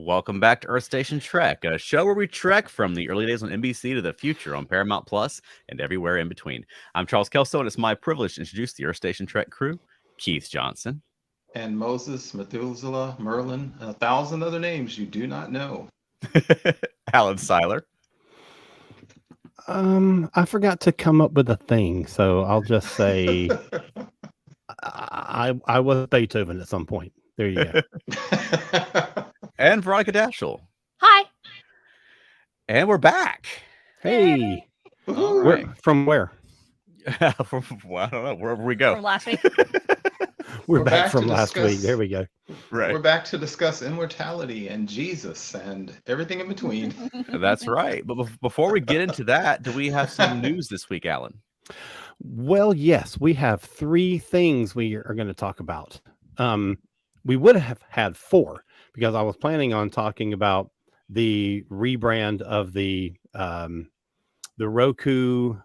Welcome back to Earth Station Trek, a show where we trek from the early days on NBC to the future on Paramount Plus and everywhere in between. I'm Charles Kelso, and it's my privilege to introduce the Earth Station Trek crew, Keith Johnson. And Moses, Methuselah, Merlin, and 1,000 other names you do not know. Alan Seiler. I forgot to come up with a thing, so I'll just say I was Beethoven at some point. There you go. And Veronica Dashel. Hi. And we're back. Hey, Right. From where? Well, I don't know. Wherever we go. From last week. We're back back from to last discuss- week. There we go. Right. We're back to discuss immortality and Jesus and everything in between. That's right. But before we get into that, do we have some news this week, Alan? Well, yes, we have 3 things we are going to talk about. We would have had 4 because I was planning on talking about the rebrand of the Roku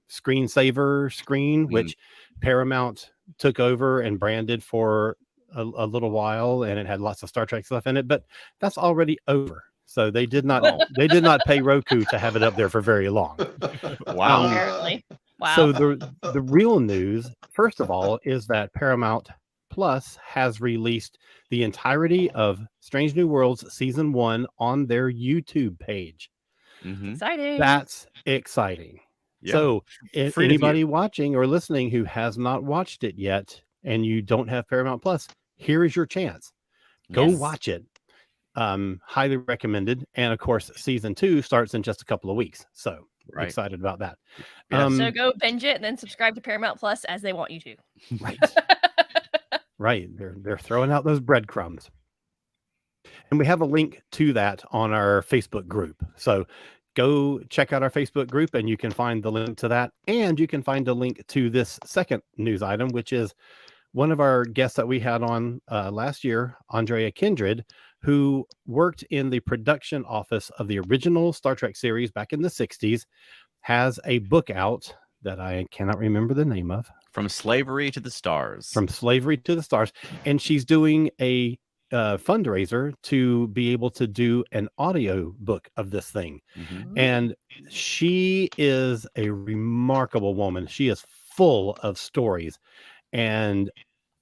screensaver screen, which Paramount took over and branded for a little while, and it had lots of Star Trek stuff in it, but that's already over. So they did not pay Roku to have it up there for very long. Wow. Apparently. Wow. So the real news, first of all, is that Paramount Plus has released the entirety of Strange New Worlds season 1 on their YouTube page. Mm-hmm. Exciting. That's exciting. Yeah. So if Free to anybody watching or listening who has not watched it yet and you don't have Paramount Plus, here is your chance. Go Yes. watch it. Highly recommended. And of course, season 2 starts in just a couple of weeks. So Right. excited about that. Yeah. So go binge it and then subscribe to Paramount Plus as they want you to. Right. Right. They're throwing out those breadcrumbs. And we have a link to that on our Facebook group. So go check out our Facebook group and you can find the link to that. And you can find a link to this second news item, which is one of our guests that we had on last year, Andrea Kindred, who worked in the production office of the original Star Trek series back in the 60s, has a book out that I cannot remember the name of. From Slavery to the Stars. From Slavery to the Stars. And she's doing a fundraiser to be able to do an audio book of this thing. Mhm. And she is a remarkable woman. She is full of stories. And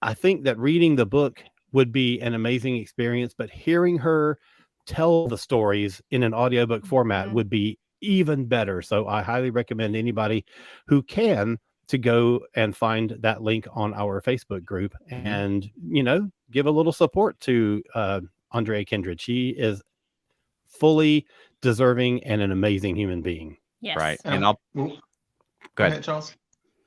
I think that reading the book would be an amazing experience, but hearing her tell the stories in an audiobook format would be even better. So I highly recommend anybody who can to go and find that link on our Facebook group and, give a little support to Andrea Kindred. She is fully deserving and an amazing human being. Yes. Right. And I'll Well, go ahead. Charles.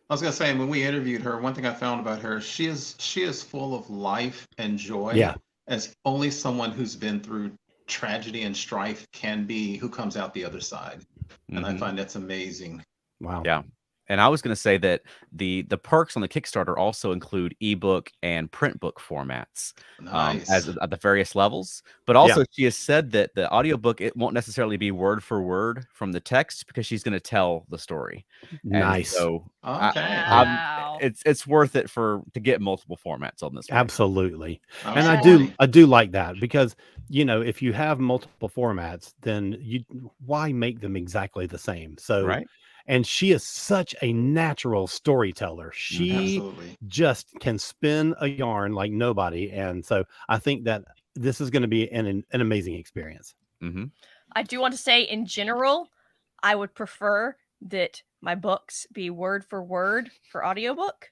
I was going to say, when we interviewed her, one thing I found about her, she is full of life and joy. Yeah. As only someone who's been through tragedy and strife can be, who comes out the other side. And I Mhm. find that's amazing. Wow. Yeah. And I was going to say that the perks on the Kickstarter also include ebook and print book formats Nice. as at the various levels. But also, she has said that the audiobook, it won't necessarily be word for word from the text because she's going to tell the story. And Nice. so Okay. Wow. it's worth it to get multiple formats on this one. Absolutely. And Absolutely. I do like that because, if you have multiple formats, then why make them exactly the same? So, Right. and she is such a natural storyteller. She Absolutely. just can spin a yarn like nobody. And so I think that this is going to be an amazing experience. Mm-hmm. I do want to say, in general, I would prefer that my books be word for audiobook.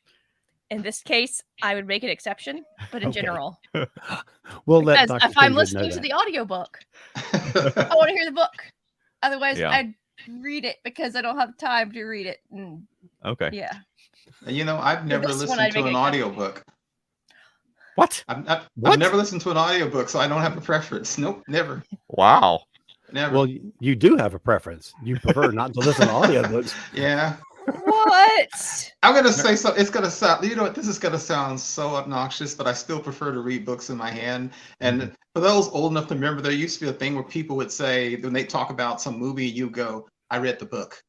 In this case, I would make an exception, but in Okay. general. We'll let Because Dr. if I'm Kindred know listening to that. the audiobook, I want to hear the book. Otherwise, Yeah. I'd read it because I don't have time to read it. Okay. Yeah. I've never this one, listened I'd to make an it audiobook. What? I've What? never listened to an audiobook, so I don't have a preference. Nope, never. Wow. Never. Well, you do have a preference. You prefer not to listen to audiobooks. yeah. What? I'm gonna say something. It's gonna sound. You know what? This is gonna sound so obnoxious, but I still prefer to read books in my hand. And for those old enough to remember, there used to be a thing where people would say when they talk about some movie, you go, "I read the book,"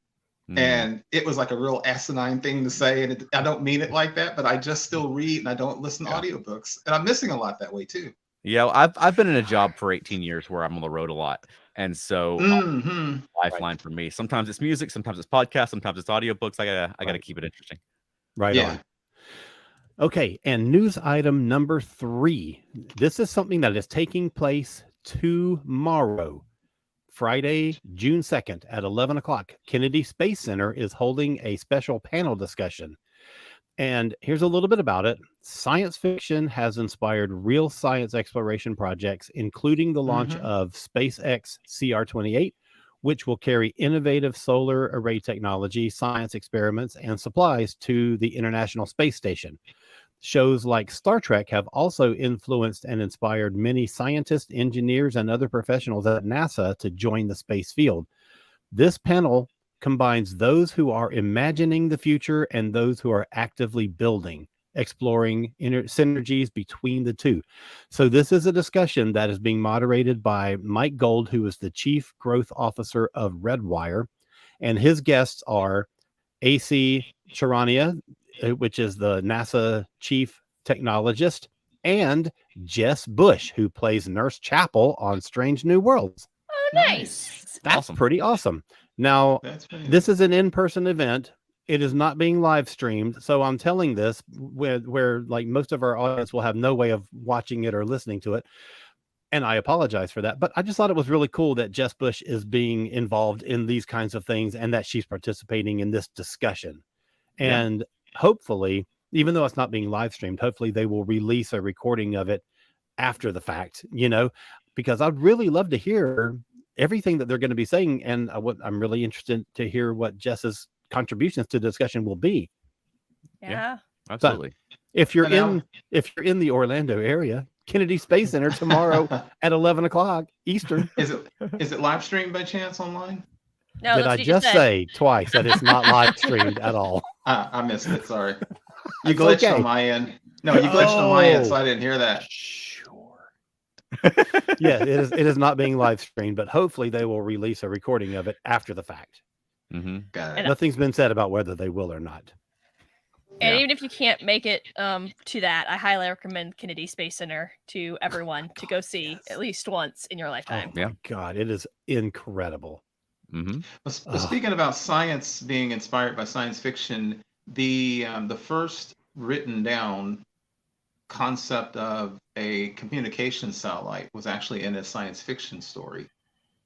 and it was like a real asinine thing to say. And I don't mean it like that, but I just still read and I don't listen to audiobooks, and I'm missing a lot that way too. Yeah, I've been in a job for 18 years where I'm on the road a lot. And so lifeline for me. Sometimes it's music, sometimes it's podcasts, sometimes it's audiobooks. I gotta keep it interesting. Right Yeah. on. Okay, and news item number 3. This is something that is taking place tomorrow, Friday, June 2nd at 11 o'clock. Kennedy Space Center is holding a special panel discussion. And here's a little bit about it. Science fiction has inspired real science exploration projects, including the launch of SpaceX CR-28, which will carry innovative solar array technology, science experiments, and supplies to the International Space Station. Shows like Star Trek have also influenced and inspired many scientists, engineers, and other professionals at NASA to join the space field. This panel combines those who are imagining the future and those who are actively building, exploring synergies between the two. So this is a discussion that is being moderated by Mike Gold, who is the Chief Growth Officer of Redwire, and his guests are AC Charania, which is the NASA Chief Technologist, and Jess Bush, who plays Nurse Chapel on Strange New Worlds. Oh, nice. That's Awesome. pretty awesome. Now, this is an in-person event. It is not being live streamed. So I'm telling this where like most of our audience will have no way of watching it or listening to it. And I apologize for that. But I just thought it was really cool that Jess Bush is being involved in these kinds of things and that she's participating in this discussion. And hopefully, even though it's not being live streamed, hopefully they will release a recording of it after the fact, because I'd really love to hear everything that they're going to be saying. And I'm really interested to hear what Jess's contributions to the discussion will be. Yeah. Absolutely. If you're in the Orlando area, Kennedy Space Center tomorrow at 11 o'clock Eastern. Is it live streamed by chance online? No, Did I just say twice that it's not live streamed at all? I missed it. Sorry. You glitched on my end. No, you glitched on my end, so I didn't hear that. Sure. Yeah, it is not being live streamed, but hopefully they will release a recording of it after the fact. Got it. Nothing's been said about whether they will or not. And even if you can't make it to that, I highly recommend Kennedy Space Center to everyone to go see at least once in your lifetime. Oh my God, it is incredible. But speaking about science being inspired by science fiction, the first written down concept of a communication satellite was actually in a science fiction story,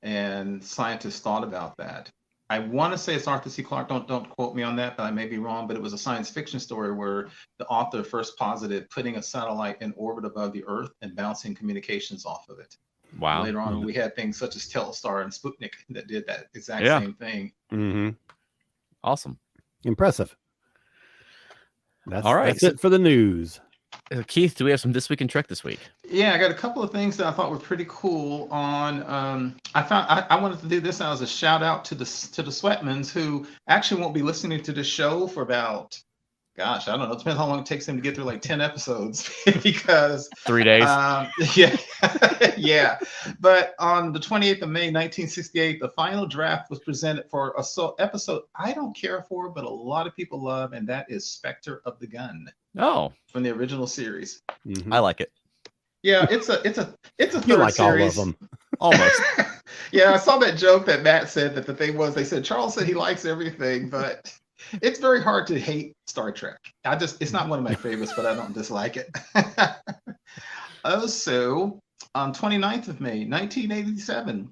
and scientists thought about that. I want to say it's Arthur C. Clarke. Don't quote me on that, but I may be wrong. But it was a science fiction story where the author first posited putting a satellite in orbit above the Earth and bouncing communications off of it. Wow. Later on, we had things such as Telstar and Sputnik that did that exact same thing. Awesome. Impressive. That's all right. That's it for the news. Keith, do we have some This Week in Trek this week? Yeah, I got a couple of things that I thought were pretty cool on. I wanted to do this as a shout out to the Sweatmans, who actually won't be listening to the show for about, gosh, I don't know. It depends how long it takes them to get through like 10 episodes because 3 days. Yeah. But on the 28th of May, 1968, the final draft was presented for a episode I don't care for, but a lot of people love, and that is Spectre of the Gun. Oh, from the original series. I like it. Yeah, it's a third you like series. all of them. Almost. Yeah, I saw that joke that Matt said that the thing was, they said Charles said he likes everything, but it's very hard to hate Star Trek. It's not one of my favorites, but I don't dislike it. Also, on 29th of May, 1987,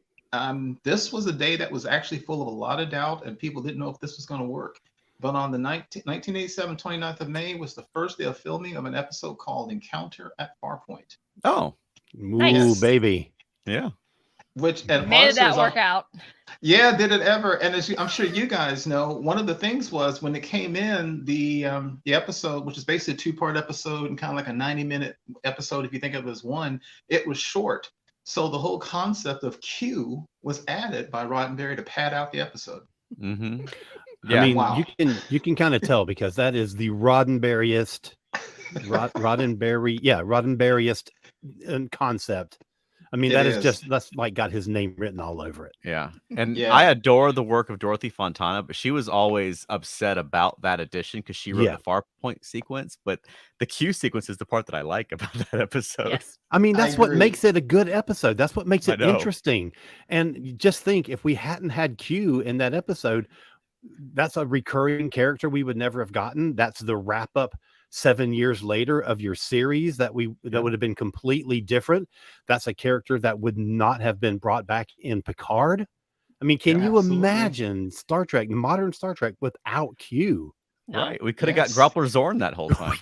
this was a day that was actually full of a lot of doubt, and people didn't know if this was going to work. But on the 1987, 29th of May was the first day of filming of an episode called Encounter at Farpoint. Oh. Ooh, baby. Yeah. Which and did that work out? Yeah, did it ever? And as I'm sure you guys know, one of the things was when it came in, the episode, which is basically a 2-part episode and kind of like a 90-minute episode, if you think of it as one, it was short. So the whole concept of Q was added by Roddenberry to pad out the episode. Yeah. I mean, you can kind of tell because that is the Roddenberryist concept. I mean, It is. that's like got his name written all over it. Yeah. And Yeah. I adore the work of Dorothy Fontana, but she was always upset about that addition because she wrote Yeah. the Farpoint sequence. But the Q sequence is the part that I like about that episode. Yes. I mean, I that's what agree. makes it a good episode. That's what makes I it know. interesting. And you just think if we hadn't had Q in that episode, that's a recurring character we would never have gotten. That's the wrap up 7 years later of your series that would have been completely different. That's a character that would not have been brought back in Picard. I mean, can Yeah, you absolutely. imagine Star Trek, modern Star Trek, without Q? No. Right. We could have Yes. got Groppler Zorn that whole time.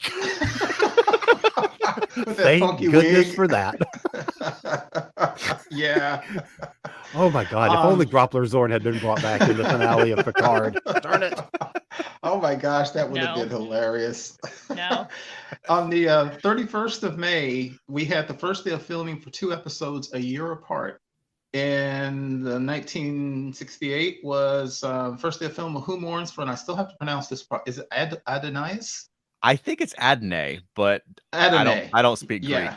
With that Thank funky goodness wig. for that. Yeah. Oh my God! If only Groppler Zorn had been brought back in the finale of Picard. Darn it! Oh my gosh, that would have No. been hilarious. No. On the 31st of May, we had the first day of filming for 2 episodes a year apart. And 1968 was first day of film of Who Mourns for, and I still have to pronounce this part. Is it Adonais? I think it's Adne, but Adonai. I don't speak Greek. Yeah.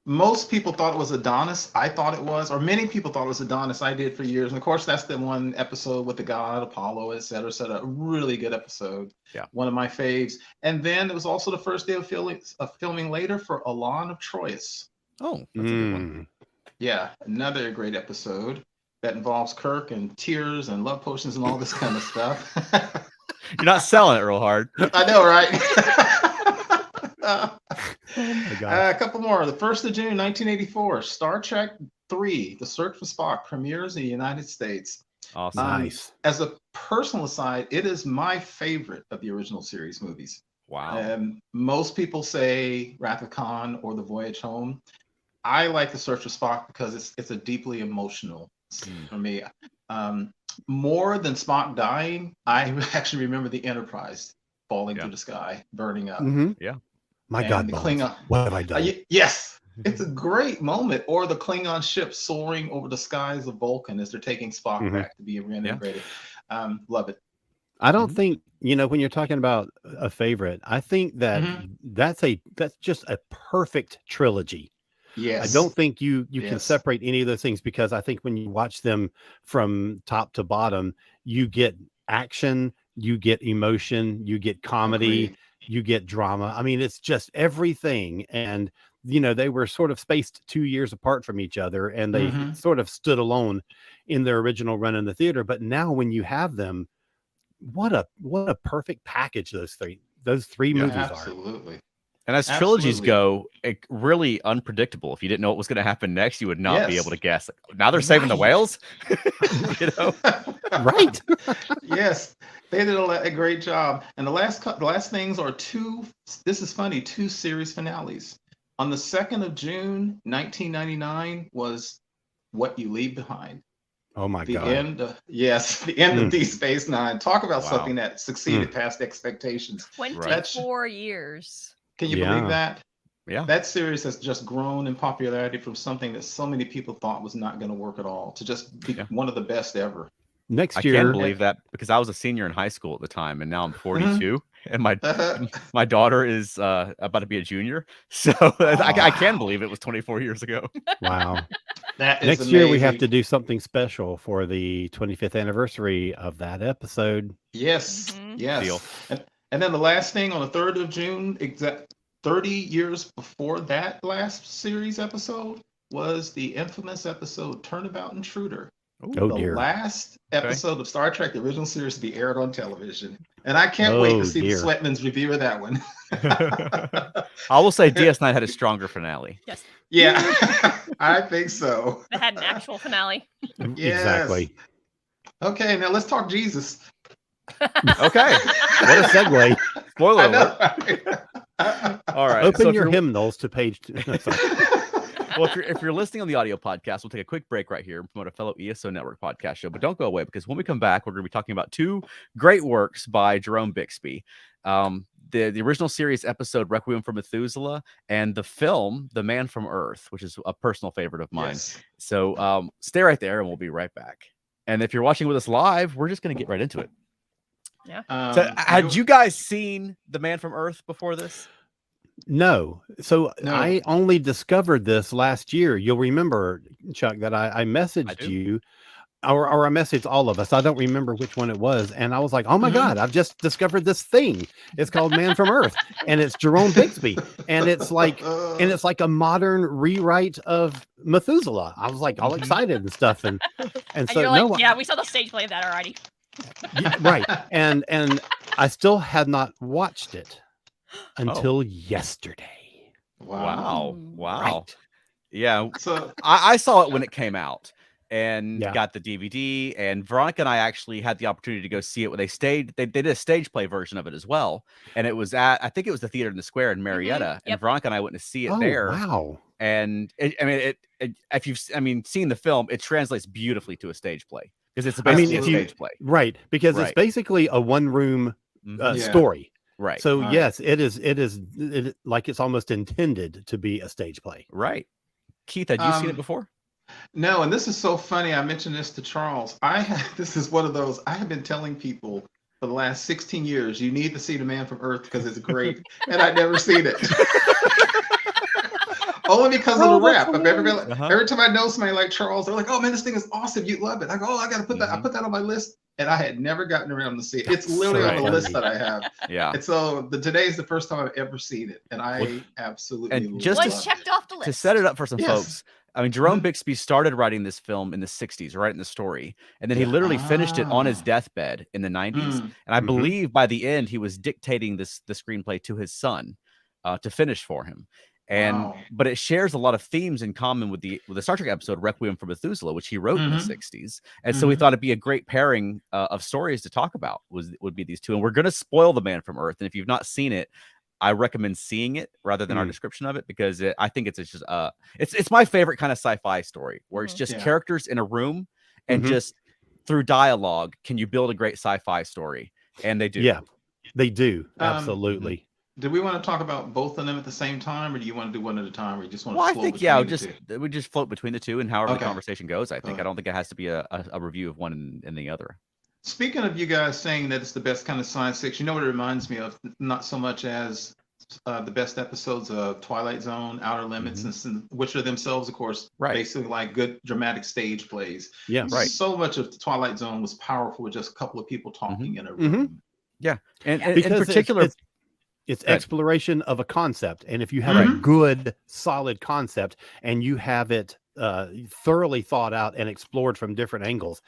Most people thought it was Adonis. I thought it was, or many people thought it was Adonis. I did for years. And of course, that's the one episode with the god Apollo, et cetera, et cetera. Really good episode. Yeah. One of my faves. And then it was also the first day of filming later for Alon of Troyes. Oh, that's a good one. Yeah, another great episode that involves Kirk and tears and love potions and all this kind of stuff. You're not selling it real hard. I know, right? Oh my God! A couple more. The 1st of June, 1984, Star Trek 3, The Search for Spock, premieres in the United States. Awesome. Nice. As a personal aside, it is my favorite of the original series movies. Wow. Most people say Wrath of Khan or The Voyage Home. I like The Search for Spock because it's a deeply emotional for me. More than Spock dying, I actually remember the Enterprise falling through the sky, burning up. Yeah. My And God, the Bones, Klingon. what have I done? Yes, it's a great moment. Or the Klingon ship soaring over the skies of Vulcan as they're taking Spock back to be reintegrated. Love it. I don't think, when you're talking about a favorite, I think that that's just a perfect trilogy. Yes. I don't think you can separate any of those things, because I think when you watch them from top to bottom, you get action, you get emotion, you get comedy, Agreed. you get drama. I mean, it's just everything. And, they were sort of spaced 2 years apart from each other, and they sort of stood alone in their original run in the theater. But now when you have them, what a perfect package those three movies are. Absolutely. And as trilogies go, really unpredictable. If you didn't know what was going to happen next, you would not be able to guess. Now they're saving the whales. Right. Yes, they did a great job. And the last things are 2. This is funny. 2 series finales. On the 2nd of June, 1999 was What You Leave Behind. Oh my God. The end of Deep Space Nine. Talk about something that succeeded past expectations. 24 years. Can you believe that? Yeah. That series has just grown in popularity from something that so many people thought was not going to work at all to just be one of the best ever. Next I year, can't believe that, because I was a senior in high school at the time, and now I'm 42, and my daughter is about to be a junior. So I can believe it was 24 years ago. Wow. That is Next year we have amazing. to do something special for the 25th anniversary of that episode. Yes, yes. Deal. And then the last thing on the 3rd of June, exact 30 years before that last series episode, was the infamous episode Turnabout Intruder. Oh the dear. last episode of Star Trek, the original series, to be aired on television. And I can't wait to see the Sweatman's review of that one. I will say DS9 had a stronger finale. Yes. Yeah, I think so. It had an actual finale. Yes. Exactly. Okay, now let's talk Jesus. Okay. What a segue. Spoiler I alert. know. All right. Open so if your you're- hymnals to page 2. No, sorry. Well, if you're listening on the audio podcast, we'll take a quick break right here and promote a fellow ESO Network podcast show. But don't go away, because when we come back, we're going to be talking about 2 great works by Jerome Bixby. The original series episode, Requiem for Methuselah, and the film, The Man from Earth, which is a personal favorite of mine. Yes. So stay right there, and we'll be right back. And if you're watching with us live, we're just going to get right into it. Yeah. So had you guys seen The Man from Earth before this? No. So No. I only discovered this last year. You'll remember, Chuck, that I messaged do. you, or I messaged all of us. I don't remember which one it was. And I was like, oh my God, I've just discovered this thing. It's called Man from Earth. And it's Jerome Bixby. And it's like a modern rewrite of Methuselah. I was like all excited and stuff. And And so you're like, no, yeah, we saw the stage play of that already. right. And I still had not watched it until yesterday. Wow. Ooh. Wow. Right. Yeah. So I saw it when it came out and Yeah. got the DVD. And Veronica and I actually had the opportunity to go see it when they did a stage play version of it as well. And it was I think it was the Theater in the Square in Marietta. And Yep. Veronica and I went to see it Oh, there. wow. And if you've seen the film, it translates beautifully to a stage play because it's I mean, basically if a you stage play. right, because it's Right. basically a one-room Mhm. Yeah. story. Right. So Right. yes, it is like it's almost intended to be a stage play. Right. Keith, had you seen it before? No, and this is so funny. I mentioned this to Charles. This is one of those I have been telling people for the last 16 years. You need to see The Man from Earth because it's great, and I'd never seen it. Only because of the rap. Every time I know somebody like Charles, they're like, "Oh man, this thing is awesome. You love it." I go, "Oh, I got to put that. I put that on my list." And I had never gotten around to see it. It's literally so on the funny. list that I have. Yeah. And so today's the first time I've ever seen it, and I absolutely and just love Was checked off the list. To set it up for some Yes. folks, I mean, Jerome Mhm. Bixby started writing this film in the 60s, writing the story, and then he literally finished it on his Ah. deathbed in the 90s. Mm. And I Mhm. believe by the end, he was dictating the screenplay to his son to finish for him. And Wow. but it shares a lot of themes in common with the Star Trek episode Requiem for Methuselah, which he wrote in the Mhm. 60s. And so we Mhm. thought it'd be a great pairing of stories to talk about would be these two. And we're going to spoil The Man from Earth. And if you've not seen it, I recommend seeing it rather than our description of it because I think it's just it's my favorite kind of sci-fi story where it's just Yeah. characters in a room and Mhm. just through dialogue can you build a great sci-fi story, and they do. Yeah, they do. Um, Absolutely. Do we want to talk about both of them at the same time, or do you want to do one at a time, or you just want to Well, I flow think between the just two? we just float between the two and however the Okay. conversation goes. I think Alright. I don't think it has to be a review of one and the other. Speaking of you guys saying that it's the best kind of science fiction, you know what it reminds me of? Not so much as the best episodes of Twilight Zone, Outer Limits, which are themselves, of course, Right. basically like good dramatic stage plays. Yeah. Right. So much of Twilight Zone was powerful with just a couple of people talking in a Mhm. room. Yeah, and in Because particular, it's Go ahead. exploration of a concept, and if you have Right. a good, solid concept, and you have it thoroughly thought out and explored from different angles,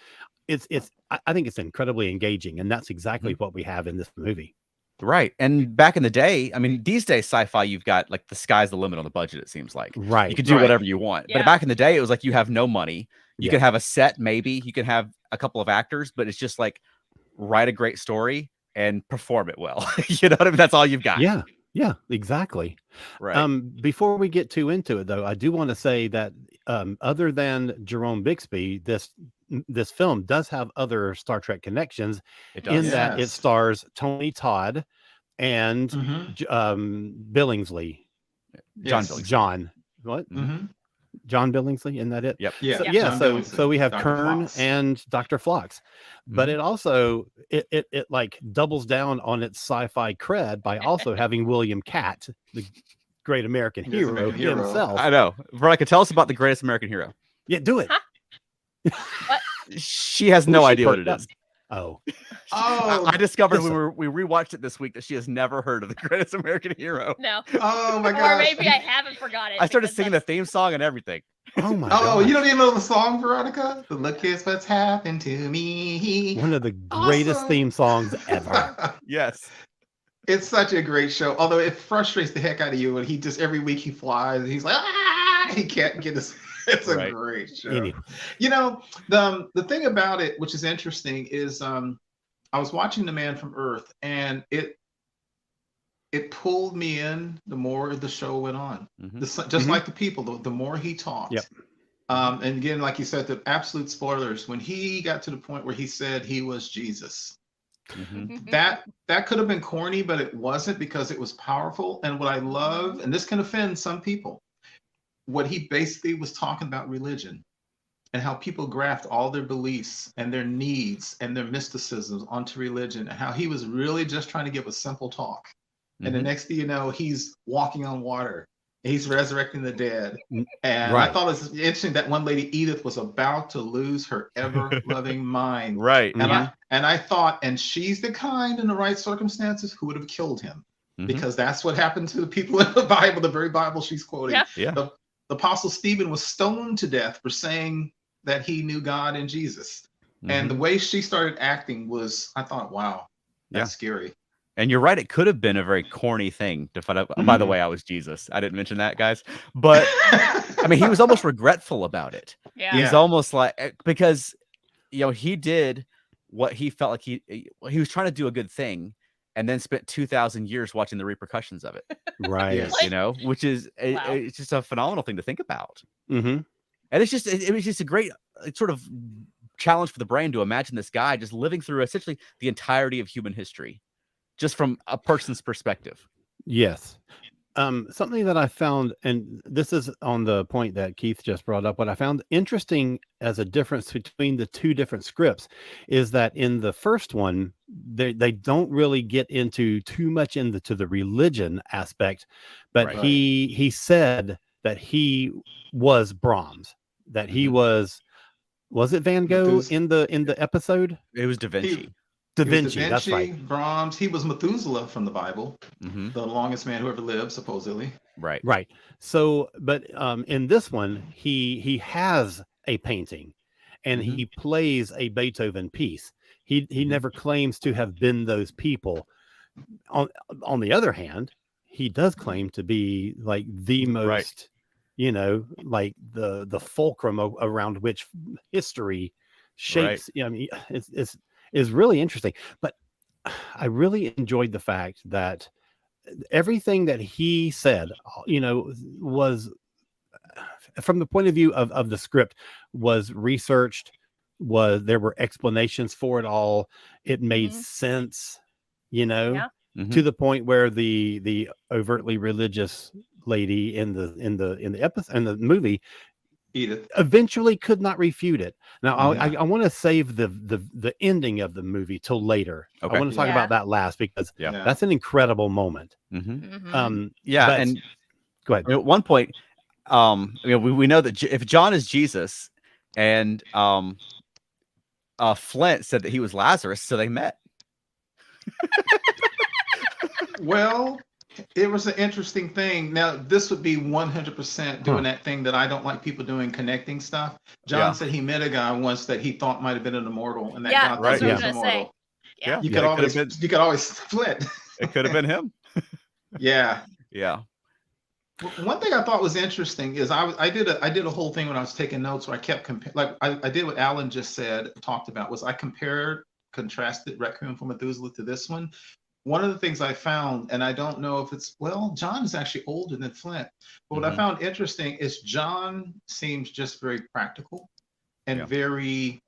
I think it's incredibly engaging, and that's exactly what we have in this movie. right. And back in the day, I mean, these days sci-fi, you've got like the sky's the limit on the budget. It seems like Right. you can do Right. whatever you want. Yeah. But back in the day, it was like you have no money. You Yeah. could have a set, maybe you could have a couple of actors, but it's just like write a great story and perform it well. You know what I mean? That's all you've got. Yeah. Yeah. Exactly. Right. Before we get too into it, though, I do want to say that other than Jerome Bixby, this film does have other Star Trek connections It in does. that it Yes. stars Tony Todd and Mhm. Billingsley. John Yes. Billingsley. John. What? Mhm. John Billingsley? Isn't that it? Yep. Yeah. So, Yeah. yeah. John So Billingsley, we have Dr. Kern Phlox. and Dr. Phlox, but Mhm. it also it like doubles down on its sci-fi cred by also having William Catt, the great American Yes, hero American hero. himself. I know. Veronica, tell us about the greatest American hero. Yeah, do it. Huh? She has Ooh, no she idea what perked it up. is. Oh, Oh, I discovered listen. when we rewatched it this week that she has never heard of the greatest American hero. No. oh my Or gosh. maybe I haven't forgot it. I started because singing the that's- theme song and everything. oh my Oh, you gosh. don't even know the song, Veronica? The Look is what's happened to me. One of the greatest Awesome. theme songs ever. Yes. It's such a great show. Although it frustrates the heck out of you when he just every week he flies and he's like, he can't get his. It's a Right. great show. Anyway. You know, the thing about it, which is interesting, is I was watching The Man from Earth, and it pulled me in the more the show went on. Mhm. Just like the people, the more he talked. Yep. And again, like you said, the absolute spoilers. When he got to the point where he said he was Jesus, Mhm. that could have been corny, but it wasn't because it was powerful. And what I love, and this can offend some people, what he basically was talking about religion and how people graft all their beliefs and their needs and their mysticisms onto religion, and how he was really just trying to give a simple talk. and the Mhm. next thing you know, he's walking on water. He's resurrecting the dead. Mm, And right. I thought it was interesting that one lady, Edith, was about to lose her ever-loving mind. Right. And Mhm. I thought, and she's the kind in the right circumstances who would have killed him, Mhm. because that's what happened to the people in the Bible, the very Bible she's quoting. Yeah. Yeah. The Apostle Stephen was stoned to death for saying that he knew God and Jesus. And the Mhm. way she started acting was, I thought, wow, that's Yeah. scary. And you're right, it could have been a very corny thing to find out. By the Mhm. way, I was Jesus. I didn't mention that, guys. But I mean, he was almost regretful about it. Yeah. He's Yeah. almost like because he did what he felt like he was trying to do a good thing, and then spent 2,000 years watching the repercussions of it. Right. Yes. Which is Wow. it's just a phenomenal thing to think about. Mhm. And it's just it was just a great sort of challenge for the brain to imagine this guy just living through essentially the entirety of human history, just from a person's perspective. Yes. Something that I found, and this is on the point that Keith just brought up, what I found interesting as a difference between the two different scripts is that in the first one, they don't really get into too much into the religion aspect, but Right. he said that he was Brahms, that he Mhm. was it Van Gogh Methus- in the episode? It was Da Vinci. Da He was Vinci, Da that's right. Vinci, Brahms. He was Methuselah from the Bible, Mhm. the longest man who ever lived, supposedly. Right. Right. So, but in this one, he has a painting, and Mhm. he plays a Beethoven piece. He Mhm. never claims to have been those people. On on the other hand, he does claim to be like the Right. most, like the fulcrum around which history Right. shapes. I mean, it's really interesting. But I really enjoyed the fact that everything that he said, was from the point of view of the script, was researched, there were explanations for it all. It made Mhm. sense, Yeah. to Mhm. the point where the overtly religious lady in the episode, in the movie, Edith. eventually could not refute it. Now, Yeah. I want to save the ending of the movie till later. Okay. I want to talk Yeah. about that last, because Yeah. Yeah. that's an incredible moment. Mhm. Mhm. Yeah, But and go ahead. at one point, we know that if John is Jesus, and Flint said that he was Lazarus, so they met. Well, it was an interesting thing. Now, this would be 100% doing that thing that I don't like people doing, connecting stuff. John Yeah. said he met a guy once that he thought might have been an immortal, and that Yeah, guy that's thought Right. he what I was was gonna say. immortal. Yeah. You Yeah, could it always, could've been- you could always flip. It could have been him. Yeah. Yeah. One thing I thought was interesting is I did a whole thing when I was taking notes where I kept like I did what Alan just said, talked about, was I contrasted Requiem for Methuselah to this one. One of the things I found, and I don't know if it's, well, John is actually older than Flint, but what I Mhm. found interesting is John seems just very practical and Yeah. very,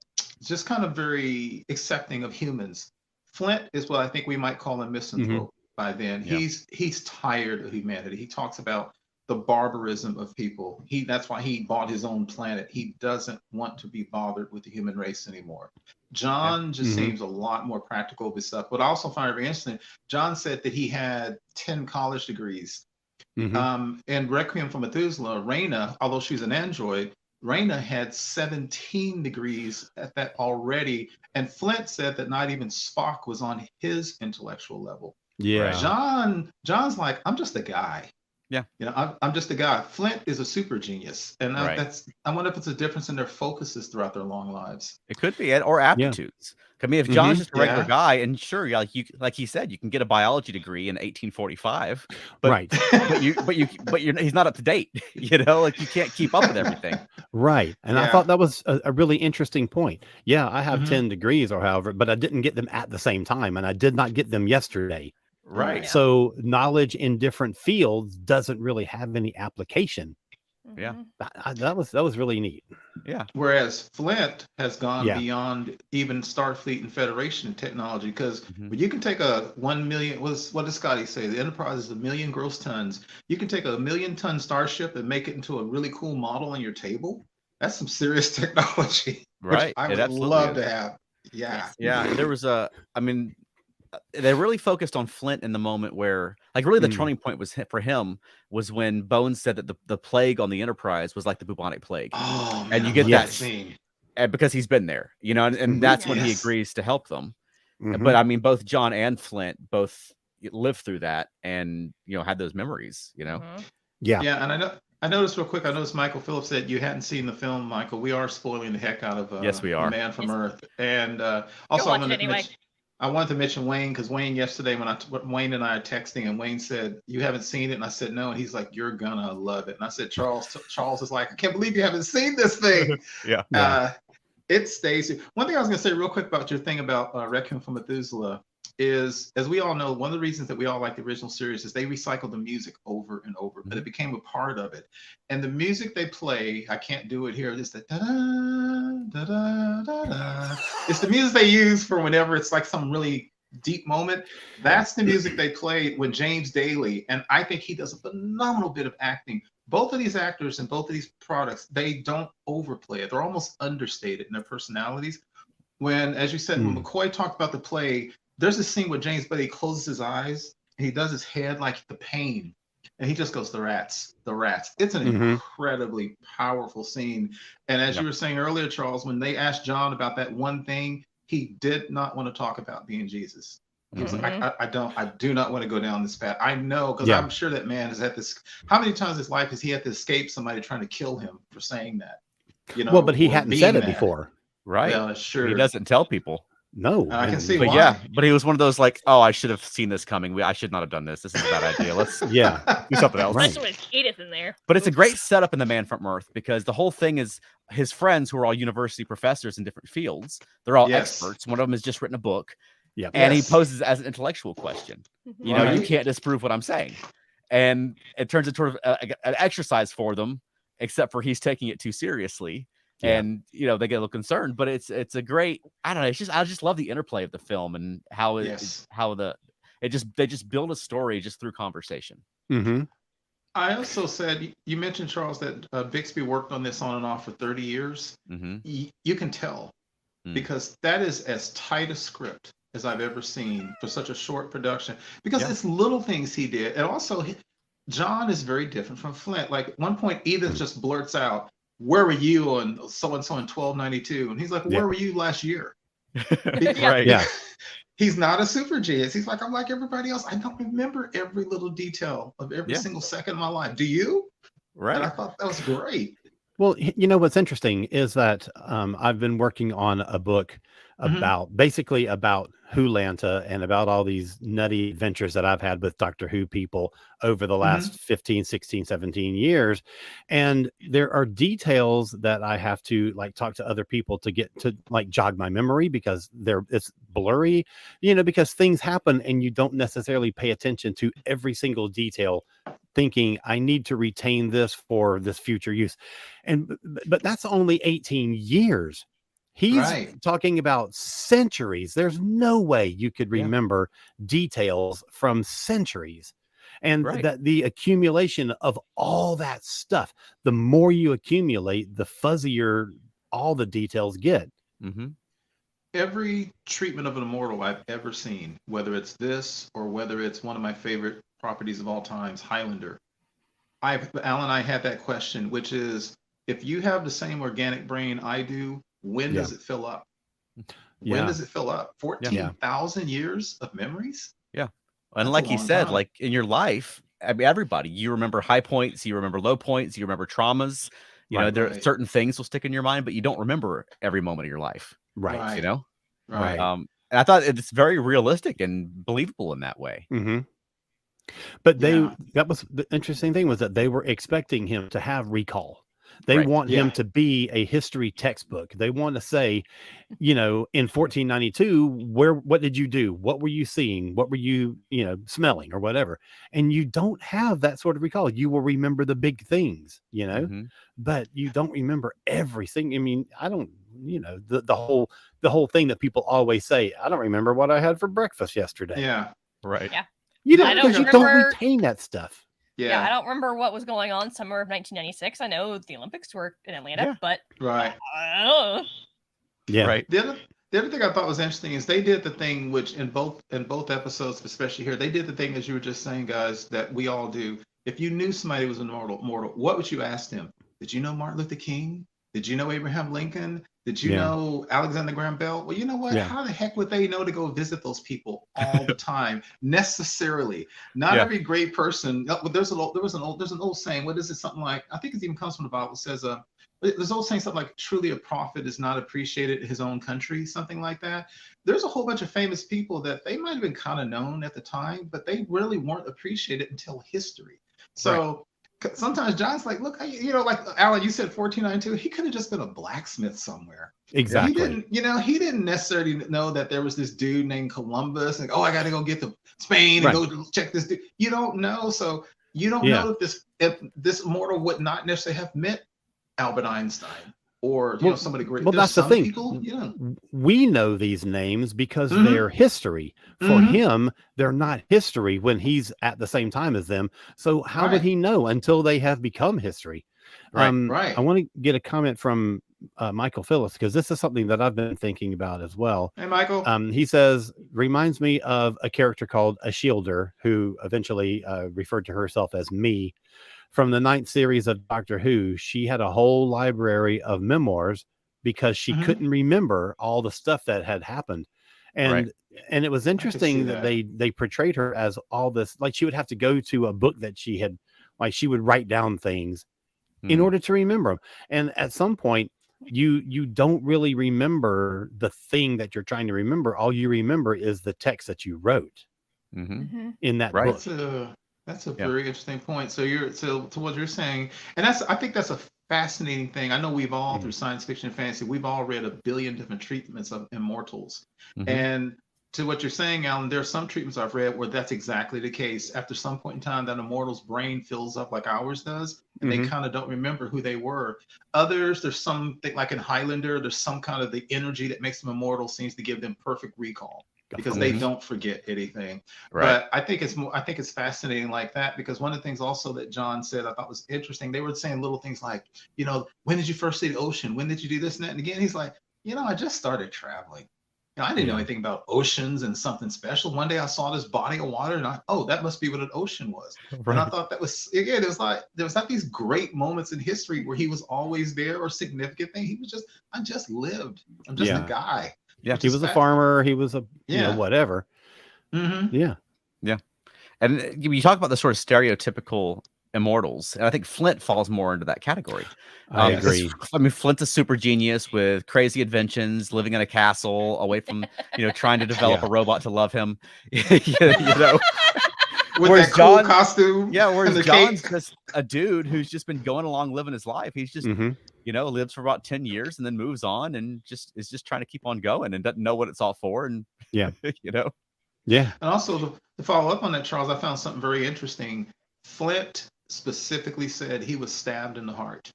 just kind of very accepting of humans. Flint is what I think we might call a misanthrope by then. Yeah. He's tired of humanity. He talks about the barbarism of people. That's why he bought his own planet. He doesn't want to be bothered with the human race anymore. John just Mhm. seems a lot more practical with stuff. But I also find very interesting, John said that he had 10 college degrees. Mhm. And Requiem for Methuselah, Raina, although she's an android, Raina had 17 degrees at that already. And Flint said that not even Spock was on his intellectual level. Yeah. John's like, I'm just a guy. Yeah. I'm just a guy. Flint is a super genius. And Right. I wonder if it's a difference in their focuses throughout their long lives. It could be, or aptitudes. I mean, if John's just a regular Yeah. guy, and sure, yeah, like he said, you can get a biology degree in 1845, but Right. he's not up to date. Like you can't keep up with everything. Right. And I Yeah. thought that was a really interesting point. Yeah, I have Mhm. 10 degrees or however, but I didn't get them at the same time, and I did not get them yesterday. Right. Yeah. So knowledge in different fields doesn't really have any application. Yeah. Mhm. That was really neat. Yeah. Whereas Flint has gone Yeah. beyond even Starfleet and Federation technology, because Mhm. when you can take a 1 million, what does Scotty say? The Enterprise is 1 million gross tons. You can take a 1 million-ton starship and make it into a really cool model on your table. That's some serious technology, Right. which I It would absolutely love is. to have. Yeah. Yes. Yeah. There was they really focused on Flint in the moment where, like, really the Mm. turning point was for him was when Bones said that the plague on the Enterprise was like the bubonic plague, Oh man, and you I get love Yes. that scene. and because he's been there, you know, and Mhm. that's when he Yes. agrees to help them. Mhm. But I mean, both John and Flint both lived through that, and you know, had those memories. You know, Mhm. Yeah. Yeah, and I noticed real quick. I noticed Michael Phillips said you hadn't seen the film. Michael, we are spoiling the heck out of Yes, we The are. Man from Yes. Earth, and also watch it anyway. I wanted to mention Wayne because Wayne yesterday when Wayne and I are texting and Wayne said you haven't seen it and I said no and he's like you're gonna love it and I said Charles is like I can't believe you haven't seen this thing. Yeah. Yeah. It stays. One thing I was going to say real quick about your thing about Requiem for Methuselah is, as we all know, one of the reasons that we all like the original series is they recycle the music over and over, but it became a part of it. And the music they play, I can't do it here, just the da da da da da. It's the music they use for whenever it's like some really deep moment. That's the music they played when James Daly, and I think he does a phenomenal bit of acting. Both of these actors and both of these products, they don't overplay it. They're almost understated in their personalities. When, as you said, when McCoy talked about the play, there's a scene where James Bailey closes his eyes and he does his head like the pain. And he just goes, the rats, the rats. It's an incredibly powerful scene. And as you were saying earlier, Charles, when they asked John about that one thing, he did not want to talk about being Jesus. He was like, I do not want to go down this path. I know, because I'm sure that man has had this. How many times in his life has he had to escape somebody trying to kill him for saying that? You know, Well, but he or hadn't said being it that. before. Right. Well, sure. He doesn't tell people. No. I can see But why. yeah, but he was one of those like, oh, I should have seen this coming. I should not have done this. This is a bad idea. Let's do something else. Right. Especially with Edith in there. But it's a great setup in The Man from Earth because the whole thing is his friends who are all university professors in different fields. They're all experts. One of them has just written a book. Yeah. And he poses it as an intellectual question. You know, you Right. can't disprove what I'm saying. And it turns into sort of an exercise for them, except for he's taking it too seriously. Yeah. And you know, they get a little concerned, but it's a great, I don't know, it's just, I just love the interplay of the film and how they just build a story just through conversation. Mm-hmm. I also said, you mentioned, Charles, that Bixby worked on this on and off for 30 years. You can tell because that is as tight a script as I've ever seen for such a short production, because it's little things he did. And also, John is very different from Flint. Like at one point, Edith just blurts out, "Where were you on so-and-so in 1292?" And he's like, "Where were you last year?" Right. Yeah. He's not a super genius. He's like, I'm like everybody else. I don't remember every little detail of every single second of my life. Do you? Right. And I thought that was great. Well, you know, what's interesting is that I've been working on a book about basically about Wholanta and about all these nutty adventures that I've had with Doctor Who people over the last 15, 16, 17 years. And there are details that I have to like talk to other people to get to like jog my memory because it's blurry, you know, because things happen and you don't necessarily pay attention to every single detail, thinking I need to retain this for this future use. But that's only 18 years. He's talking about centuries. There's no way you could remember details from centuries. And that the accumulation of all that stuff, the more you accumulate, the fuzzier all the details get. Every treatment of an immortal I've ever seen, whether it's this or whether it's one of my favorite properties of all times, Highlander, Alan and I had that question, which is, if you have the same organic brain I do, when does it fill up? When does it fill up? 14,000 years of memories? Yeah. And That's like a you long said, time. like in your life, I mean, everybody, you remember high points, you remember low points, you remember traumas. You know, there are certain things will stick in your mind, but you don't remember every moment of your life. Right. You know? Right. And I thought it's very realistic and believable in that way. But that was the interesting thing, was that they were expecting him to have recall. They want him to be a history textbook. They want to say, you know, in 1492, what did you do? What were you seeing? What were you, you know, smelling or whatever? And you don't have that sort of recall. You will remember the big things, you know, but you don't remember everything. I mean, I don't, you know, the whole thing that people always say, I don't remember what I had for breakfast yesterday. Yeah. Right. Yeah. You don't, I don't because you don't remember- retain that stuff. Yeah, I don't remember what was going on summer of 1996. I know the Olympics were in Atlanta, but right. I don't know. Yeah. Right. The The other thing I thought was interesting is they did the thing which in both episodes, especially here, they did the thing as you were just saying, guys, that we all do. If you knew somebody was a mortal, what would you ask them? Did you know Martin Luther King? Did you know Abraham Lincoln? Did you know Alexander Graham Bell? Well, you know what? How the heck would they know to go visit those people all the time? Necessarily, not every great person. There's an old saying. What is it? Something like, I think it even comes from the Bible. It says, there's old saying something like, truly a prophet is not appreciated in his own country, something like that. There's a whole bunch of famous people that they might have been kind of known at the time, but they really weren't appreciated until history. So sometimes John's like, look, like Alan, you said 1492, he could have just been a blacksmith somewhere. Exactly. He didn't necessarily know that there was this dude named Columbus, and I got to go get to Spain and go check this dude. You don't know. So you don't know if this mortal would not necessarily have met Albert Einstein or somebody great. Well, that's the thing. People, we know these names because they're history. For him, they're not history when he's at the same time as them. So how would he know until they have become history? I want to get a comment from Michael Phillips, because this is something that I've been thinking about as well. Hey, Michael. He says, reminds me of a character called a Shielder, who eventually referred to herself as me. From the 9th series of Doctor Who, she had a whole library of memoirs because she couldn't remember all the stuff that had happened. And it was interesting that they portrayed her as all this, like she would have to go to a book that she had, like she would write down things in order to remember them. And at some point, you don't really remember the thing that you're trying to remember. All you remember is the text that you wrote in that book. That's a very interesting point. So to what you're saying, and I think that's a fascinating thing. I know we've all through science fiction and fantasy, we've all read a billion different treatments of immortals. And to what you're saying, Alan, there are some treatments I've read where that's exactly the case. After some point in time, that immortal's brain fills up like ours does, and they kind of don't remember who they were. Others, there's something like in Highlander, there's some kind of the energy that makes them immortal seems to give them perfect recall, because they don't forget anything. But I think it's fascinating like that, because one of the things also that John said I thought was interesting, they were saying little things like, when did you first see the ocean? When did you do this and that? And again, he's like, I just started traveling. I didn't know anything about oceans and something special. One day I saw this body of water and that must be what an ocean was. And I thought that was, again, there was not these great moments in history where he was always there or significant thing. He was just, I just lived. I'm just a guy. Yeah, he was a farmer. He was a whatever. Yeah. And you talk about the sort of stereotypical immortals, and I think Flint falls more into that category. I agree. I mean, Flint's a super genius with crazy inventions, living in a castle, away from trying to develop a robot to love him. With that cool costume. Yeah, whereas John's just a dude who's just been going along living his life. He's just lives for about 10 years and then moves on and is just trying to keep on going and doesn't know what it's all for. And And also to follow up on that, Charles, I found something very interesting. Flint specifically said he was stabbed in the heart,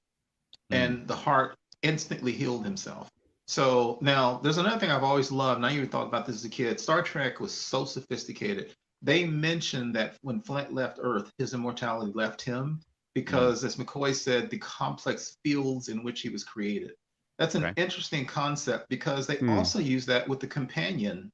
and the heart instantly healed himself. So now there's another thing I've always loved, and I even thought about this as a kid. Star Trek was so sophisticated. They mentioned that when Flint left Earth, his immortality left him because, as McCoy said, the complex fields in which he was created. That's an interesting concept, because they also use that with the companion,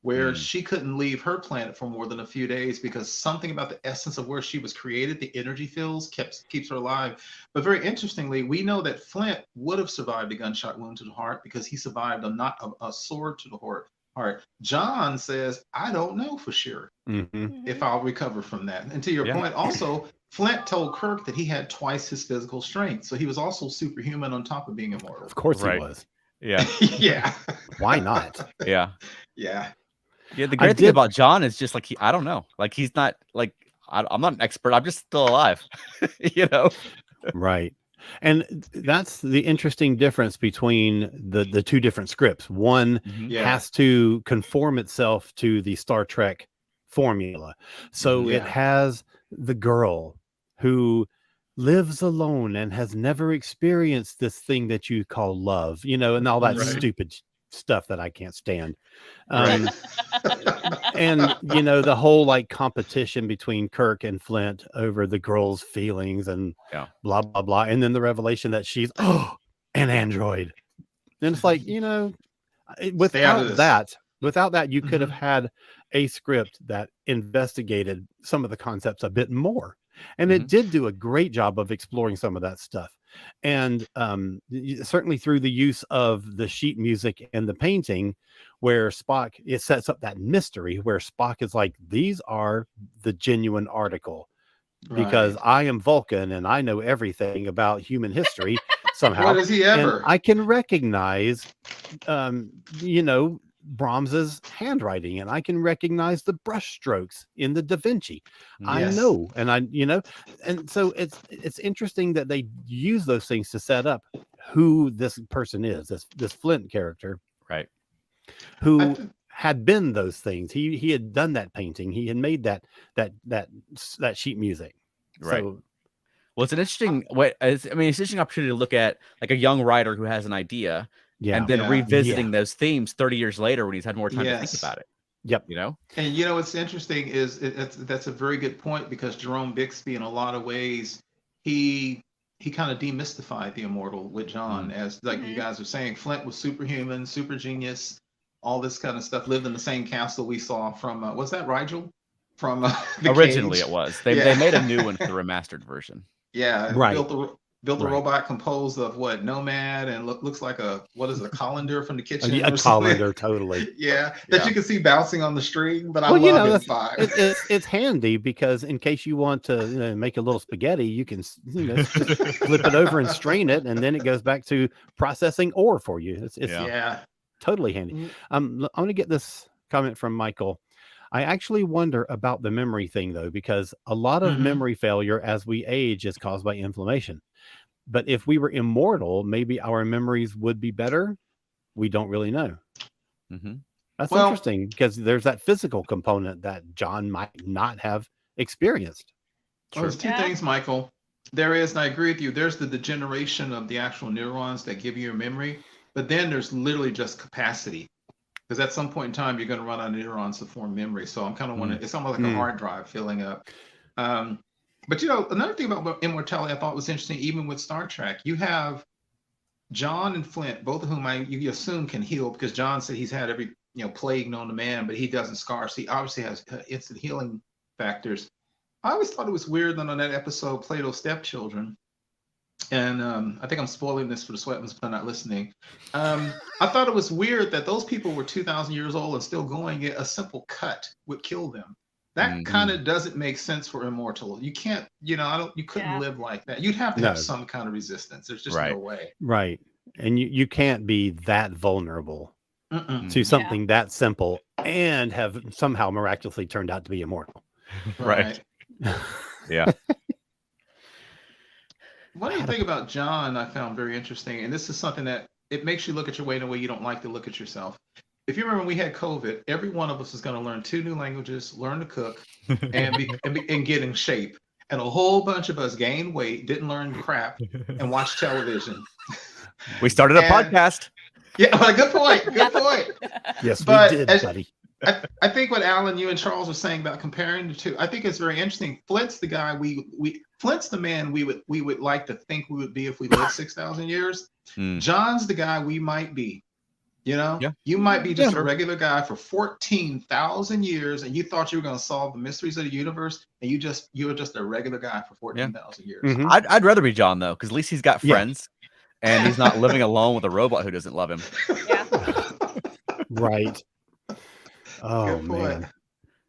where she couldn't leave her planet for more than a few days because something about the essence of where she was created, the energy fields, keeps her alive. But very interestingly, we know that Flint would have survived a gunshot wound to the heart because he survived a sword to the heart. John says, I don't know for sure if I'll recover from that. And to your point, also, Flint told Kirk that he had twice his physical strength. So he was also superhuman on top of being immortal. Of course he was. Yeah. Why not? Yeah. Yeah, the great thing about John is just like I don't know. Like he's not like I'm not an expert. I'm just still alive. Right. And that's the interesting difference between the two different scripts. One has to conform itself to the Star Trek formula. So it has the girl who lives alone and has never experienced this thing that you call love, and all that stupid stuff that I can't stand. And the whole competition between Kirk and Flint over the girl's feelings and blah blah blah, and then the revelation that she's an android. And it's like, Stay out of Without that, you could have Mhm. had a script that investigated some of the concepts a bit more. And it did do a great job of exploring some of that stuff. And certainly through the use of the sheet music and the painting, where Spock, it sets up that mystery where Spock is like, these are the genuine article because Right. I am Vulcan and I know everything about human history somehow. What is he And ever? I can recognize, you know, Brahms's handwriting, and I can recognize the brush strokes in the Da Vinci. I Yes. know, and and so it's interesting that they use those things to set up who this person is, this Flint character, Right. who th- had been those things. He had done that painting. He had made that sheet music. Right. So Well, it's an interesting way. It's an interesting opportunity to look at like a young writer who has an idea yeah, and then Yeah. revisiting those themes 30 years later when he's had more time to think Yes. about it. yep, You know? And what's interesting is that's a very good point because Jerome Bixby, in a lot of ways, he kind of demystified the immortal with John, as like you guys were saying. Flint was superhuman, super genius, all this kind of stuff. Lived in the same castle we saw from was that Rigel from the Originally, Cage? it was. They Yeah. made a new one for the remastered version. Yeah, Right. built a Right. robot composed of what, Nomad, and looks like a colander from the kitchen a or something. colander, totally. Yeah, that Yeah. you can see bouncing on the string. But I Well, you love know, it. Five. it's handy because in case you want to make a little spaghetti, you can just flip it over and strain it, and then it goes back to processing ore for you. It's Yeah. Yeah. totally handy. Mm. I'm going to get this comment from Michael. I actually wonder about the memory thing though, because a lot of Mhm. memory failure as we age is caused by inflammation. But if we were immortal, maybe our memories would be better. We don't really know. Mm-hmm. That's Well- interesting because there's that physical component that John might not have experienced. Well, there's two Yeah. things, Michael. There is, and I agree with you. There's the degeneration of the actual neurons that give you your memory, but then there's literally just capacity. Because at some point in time, you're going to run out of neurons to form memory. So I'm kind of wondering, it's almost like a hard drive filling up. But another thing about immortality I thought was interesting, even with Star Trek, you have John and Flint, both of whom you assume can heal, because John said he's had every plague known to man, but he doesn't scar. So he obviously has instant healing factors. I always thought it was weird that on that episode, Plato's Stepchildren, and I think I'm spoiling this for the Sweatmans, but I'm not listening. I thought it was weird that those people were 2,000 years old and still going. Yet a simple cut would kill them. That kind of doesn't make sense for immortal. You can't, you couldn't Yeah. live like that. You'd have to No. have some kind of resistance. There's just Right. no way. Right. And you can't be that vulnerable Mm-mm. to something that simple and have somehow miraculously turned out to be immortal. Right. Yeah. One other thing about John I found very interesting, and this is something that it makes you look at your way in a way you don't like to look at yourself. If you remember when we had COVID, every one of us was going to learn 2 new languages, learn to cook, and get in shape. And a whole bunch of us gained weight, didn't learn crap, and watched television. We started a And- podcast. Yeah, well, good point. Good point. Yes, But we did, buddy. I think what Alan, you and Charles were saying about comparing the two, I think it's very interesting. Flint's the guy Flint's the man we would like to think we would be if we lived 6,000 years. Mm. John's the guy we might be. Yeah. You might be just Yeah. a regular guy for 14,000 years, and you thought you were going to solve the mysteries of the universe, and you were just a regular guy for 14,000 years. Mhm. I'd rather be John though, because at least he's got Yeah. friends, and he's not living alone with a robot who doesn't love him. Yeah. Right. Oh Good point. man.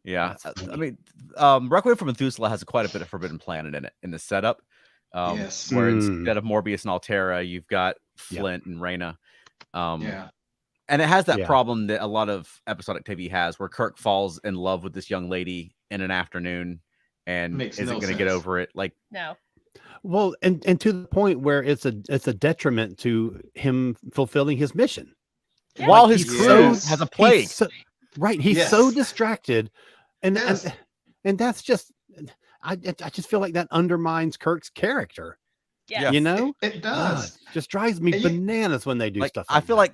Yeah, That's I funny. mean, Requiem for Methuselah has quite a bit of Forbidden Planet in it in the setup. Yes. Where Mm. instead of Morbius and Altera, you've got Yep. Flint and Reyna. Yeah. And it has that Yeah. problem that a lot of episodic TV has, where Kirk falls in love with this young lady in an afternoon and Makes isn't no going to get sense. over it. Like, No. Well, and to the point where it's a detriment to him fulfilling his mission. Yeah. while Like, his he's crew so- has a plague. He's so, right. He's so Yes. distracted. Yes. And that's just I just feel like that undermines Kirk's character. Yes. Yeah. You know? It Ah, does. it just drives me And you- bananas when they do Like, stuff I feel like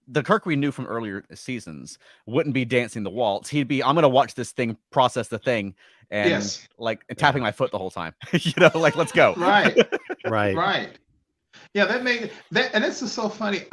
the Kirk we knew from earlier seasons wouldn't be dancing the waltz. He'd be, I'm going to watch this thing, process the thing, and Yes. like tapping my foot the whole time. Like, let's go. Right. right. Right. Yeah, that made that, and this is so funny.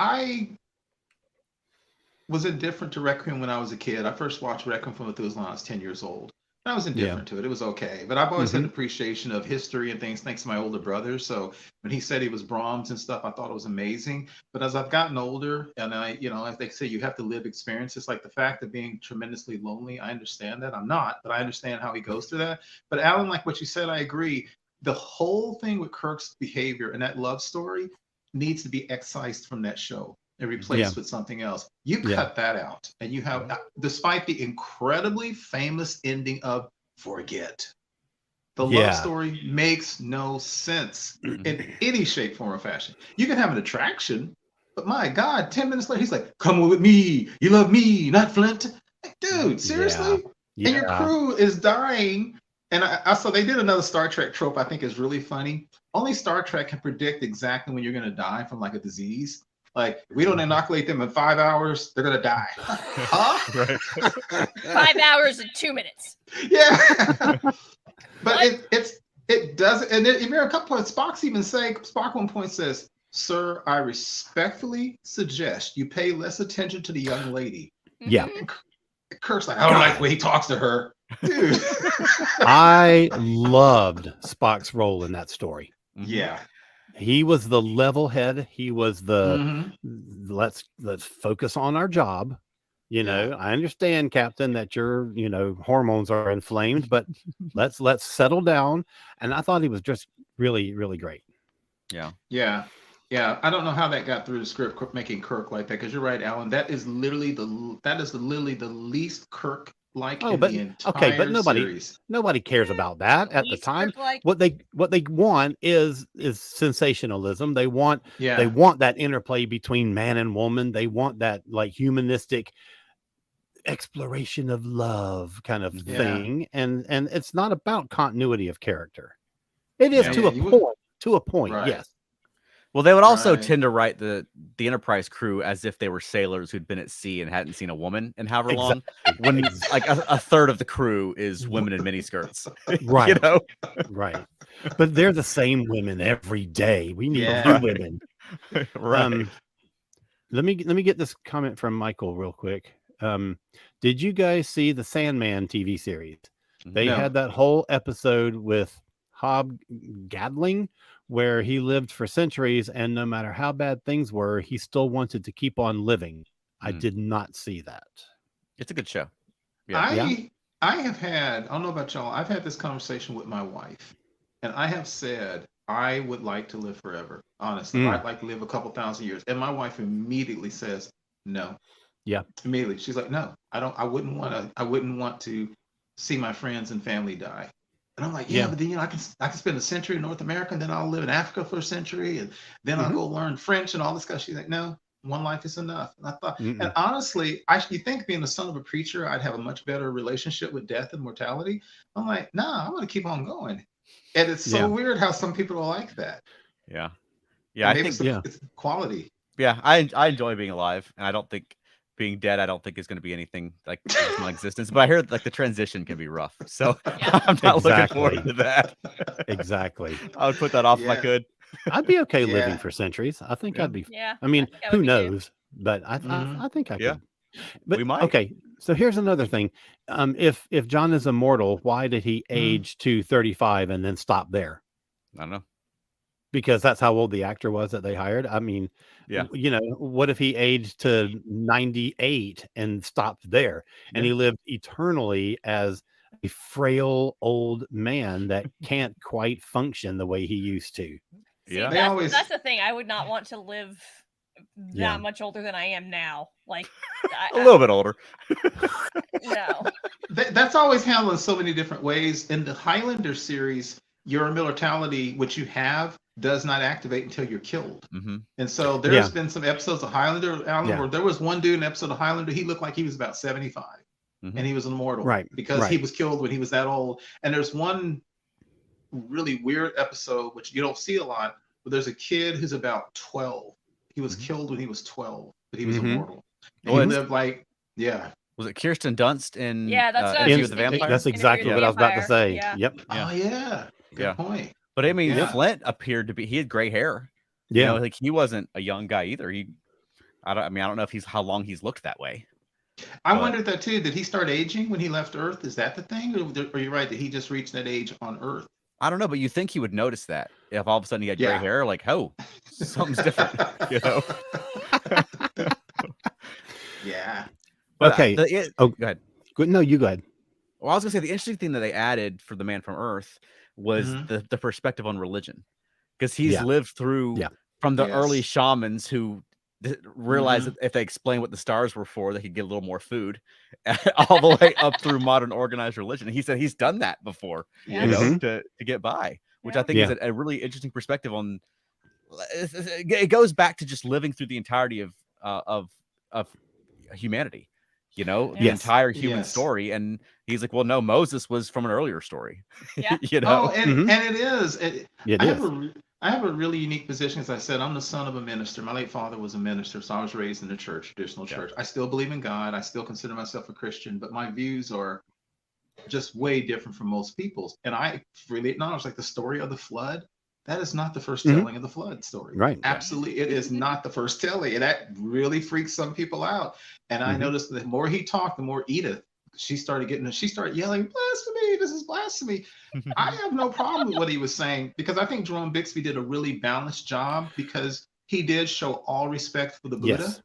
was indifferent to Requiem when I was a kid. I first watched Requiem from Methuselah when I was 10 years old. I was indifferent to it. It was okay. But I've always had an appreciation of history and things thanks to my older brother. So when he said he was Brahms and stuff, I thought it was amazing. But as I've gotten older and as they say, you have to live experiences, like the fact of being tremendously lonely. I understand that. I'm not, but I understand how he goes through that. But Alan, like what you said, I agree. The whole thing with Kirk's behavior and that love story needs to be excised from that show and replaced with something else. You cut that out, and you have, despite the incredibly famous ending of Forget, the love story makes no sense in any shape, form, or fashion. You can have an attraction, but my God, 10 minutes later, he's like, "Come with me. You love me, not Flint." Like, dude, seriously? And your crew is dying. And so they did another Star Trek trope I think is really funny. Only Star Trek can predict exactly when you're going to die from like a disease. Like, we don't inoculate them in 5 hours, they're going to die. Huh? 5 hours and 2 minutes. Yeah. But it doesn't. And if you're a couple points, Spock one point says, "Sir, I respectfully suggest you pay less attention to the young lady." Yeah. Kirk's like, "I don't like the way he talks to her." Dude. I loved Spock's role in that story. Yeah. He was the level head. He was the let's focus on our job. You know, I understand, Captain, that your hormones are inflamed, but let's settle down. And I thought he was just really, really great. Yeah. I don't know how that got through the script, making Kirk like that. Because you're right, Alan. That is literally the least Kirk like in the entire series. Nobody cares about that at the time. What they want is sensationalism. They want that interplay between man and woman. They want that like humanistic exploration of love kind of thing. And it's not about continuity of character. It is to a point, right. yes. Well, they would also tend to write the Enterprise crew as if they were sailors who'd been at sea and hadn't seen a woman in however long. When like a third of the crew is women in miniskirts, right? Right. But they're the same women every day. We need new women, right? Let me get this comment from Michael real quick. Did you guys see the Sandman TV series? They had that whole episode with Hob Gadling, where he lived for centuries, and no matter how bad things were, he still wanted to keep on living. I did not see that. It's a good show. I have had, I don't know about y'all, I've had this conversation with my wife, and I have said, I would like to live forever. Honestly, I'd like to live a couple thousand years. And my wife immediately says, no. Yeah. Immediately. She's like, no, I wouldn't want to see my friends and family die. And I'm like, but then I can spend a century in North America, and then I'll live in Africa for a century, and then I'll go learn French and all this stuff. She's like, no, one life is enough. And I thought, and honestly, you think being the son of a preacher, I'd have a much better relationship with death and mortality. I'm like, nah, I'm gonna keep on going. And it's so weird how some people are like that. Yeah. I think it's quality. Yeah, I enjoy being alive, and I don't think being dead, I don't think is going to be anything like my existence. But I heard like the transition can be rough, so I'm not looking forward to that. Exactly. I would put that off if I could. I'd be okay living for centuries. I think I'd be. Yeah. I mean, who knows? But I think I could. But we might. Okay, so here's another thing. If John is immortal, why did he age to 35 and then stop there? I don't know. Because that's how old the actor was that they hired. I mean, what if he aged to 98 and stopped there, and he lived eternally as a frail old man that can't quite function the way he used to? See, that's the thing. I would not want to live that much older than I am now. Like a little bit older. No. That's always handled in so many different ways. In the Highlander series, your immortality, which you have, does not activate until you're killed. And so there's been some episodes of Highlander, Alan, where there was one dude in an episode of Highlander, he looked like he was about 75 and he was immortal, because he was killed when he was that old. And there's one really weird episode, which you don't see a lot, but there's a kid who's about 12. He was killed when he was 12, but he was immortal. And he lived like, was it Kirsten Dunst in that's Interview with the Vampire? That's exactly what I was about to say. Yep. Oh yeah. Good point. But I mean, Flint appered to be, he had gray hair. Yeah. Like he wasn't a young guy either. I don't know if how long he's looked that way. I But- wondered that too. Did he start aging when he left Earth? Is that the thing? Or are you right that he just reached that age on Earth? I don't know, but you think he would notice that if all of a sudden he had gray Yeah. hair, like, oh, something's different, you know? Yeah. But, Okay. go ahead. Good. No, you go ahead. Well, I was gonna say the interesting thing that they added for the Man from Earth was Mhm. the perspective on religion, because he's Yeah. lived through Yeah. from the early Yes. shamans who realized that if they explained what the stars were for, they could get a little more food, all the way up through modern organized religion. And he said he's done that before, Yeah. you know, Mhm. to get by, which Yeah. I think is a really interesting perspective on. It goes back to just living through the entirety of humanity, you know, the Yes. entire human Yes. story. And he's like, well, no, Moses was from an earlier story. Yeah. You know. Oh, and it is. It I is. I have a really unique position. As I said, I'm the son of a minister. My late father was a minister, so I was raised in the church, traditional church. I still believe in God. I still consider myself a Christian, but my views are just way different from most people's. And I really acknowledge, like, the story of the flood. That is not the first Mhm. telling of the flood story. Right. Absolutely, it is not the first telling, and that really freaks some people out. And I Mhm. noticed the more he talked, the more Edith, she started yelling, "Blasphemy! This is blasphemy!" I have no problem with what he was saying, because I think Jerome Bixby did a really balanced job, because he did show all respect for the Buddha Yes.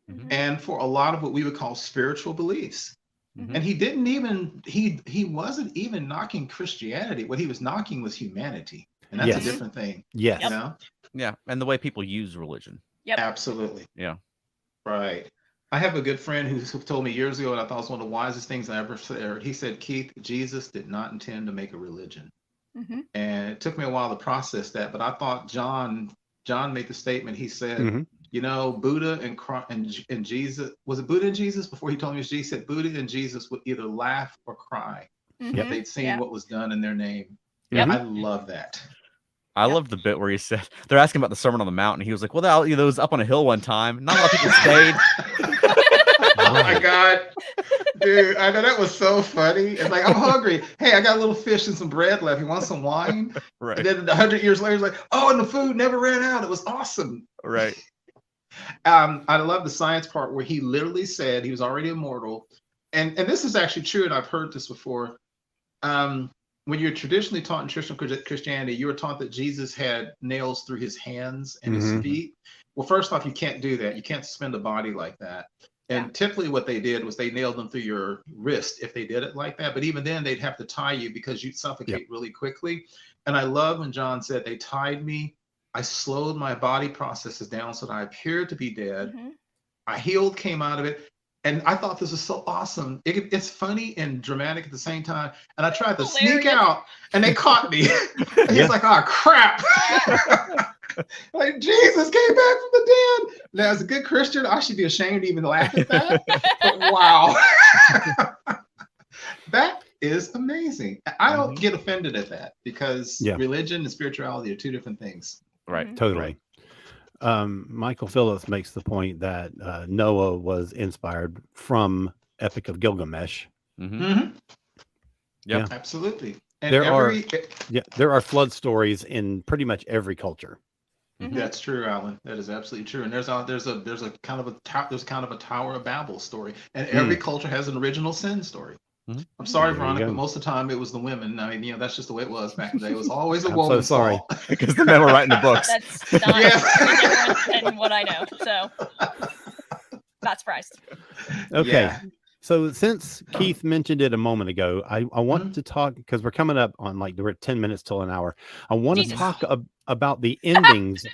Mhm. and for a lot of what we would call spiritual beliefs. Mhm. And he didn't even he wasn't even knocking Christianity. What he was knocking was humanity, and that's Yes. a different thing. Yes. You know, Yeah, and the way people use religion. Yep. absolutely. Yeah. Right. I have a good friend who told me years ago, and I thought it was one of the wisest things I ever heard. He said, "Keith, Jesus did not intend to make a religion." Mhm. And it took me a while to process that, but I thought John made the statement. He said, Mhm. you know, Buddha and Jesus, was it Buddha and Jesus before he told me it was Jesus? He said Buddha and Jesus would either laugh or cry if Mhm. they'd seen Yeah. what was done in their name. Yep. I love that. I Yep. love the bit where he said they're asking about the Sermon on the Mount, and he was like, "Well, it was up on a hill one time. Not a lot of people stayed." Oh my God. Dude, I know, that was so funny. It's like, I'm hungry. Hey, I got a little fish and some bread left. You want some wine? Right. And then 100 years later, it's like, oh, and the food never ran out. It was awesome. Right. I love the science part where he literally said he was already immortal. And this is actually true, and I've heard this before. When you're traditionally taught in traditional Christianity, you were taught that Jesus had nails through his hands and his Mhm. feet. Well, first off, you can't do that. You can't suspend a body like that. And typically what they did was they nailed them through your wrist if they did it like that. But even then, they'd have to tie you because you'd suffocate really quickly. And I love when John said, they tied me. I slowed my body processes down so that I appeared to be dead. Mhm. I healed, came out of it. And I thought this was so awesome. It's funny and dramatic at the same time. And I tried to sneak Hilarious. out, and they caught me. And he's Yeah. like, oh, crap. Like, Jesus came back from the dead. Now, as a good Christian, I should be ashamed to even laugh at that. But wow. That is amazing. I don't get offended at that, because Yeah. religion and spirituality are two different things. Right. Mhm. Totally. Michael Phillips makes the point that Noah was inspired from Epic of Gilgamesh. Mm-hmm. Mhm. Yep. Absolutely. And There are- every Yeah, there are flood stories in pretty much every culture. Mhm. That's true, Alan. That is absolutely true. And there's a kind of a Tower of Babel story, and every culture has an original sin story. Mhm. I'm sorry, There you Veronica, go. but most of the time it was the women. I mean, that's just the way it was back in the day. It was always a I'm so woman's sorry. fault. Because the men were writing the books. That's not Yes. very different than what I know. So not surprised. Okay. Yeah. So since Keith mentioned it a moment ago, I want to talk, because we're coming up on, like, we're at 10 minutes till an hour. I want to Jesus. talk about the endings.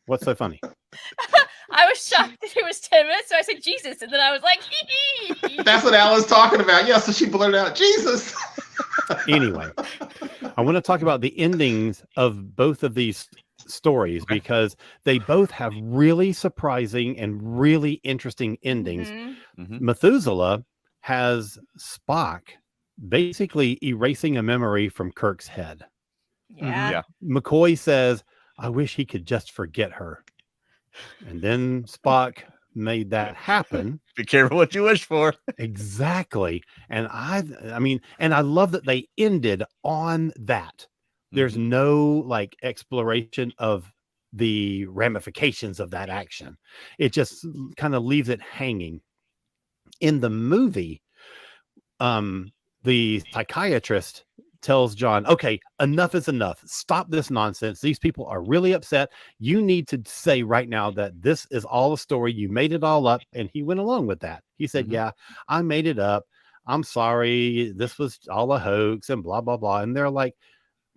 What's so funny? I was shocked that it was 10 minutes, so I said Jesus, and then I was like, hee hee. That's what Alan's talking about. Yeah, so she blurted out, Jesus. Anyway, I want to talk about the endings of both of these stories, because they both have really surprising and really interesting endings. Mhm. Mhm. Methuselah has Spock basically erasing a memory from Kirk's head. Yeah. Yeah. McCoy says, I wish he could just forget her. And then Spock made that happen. Be careful what you wish for. Exactly. And I mean, and I love that they ended on that. There's no, like, exploration of the ramifications of that action. It just kind of leaves it hanging. In the movie, the psychiatrist tells John, okay, enough is enough. Stop this nonsense. These people are really upset. You need to say right now that this is all a story. You made it all up. And he went along with that. He said, yeah, I made it up. I'm sorry. This was all a hoax and blah, blah, blah. And they're like,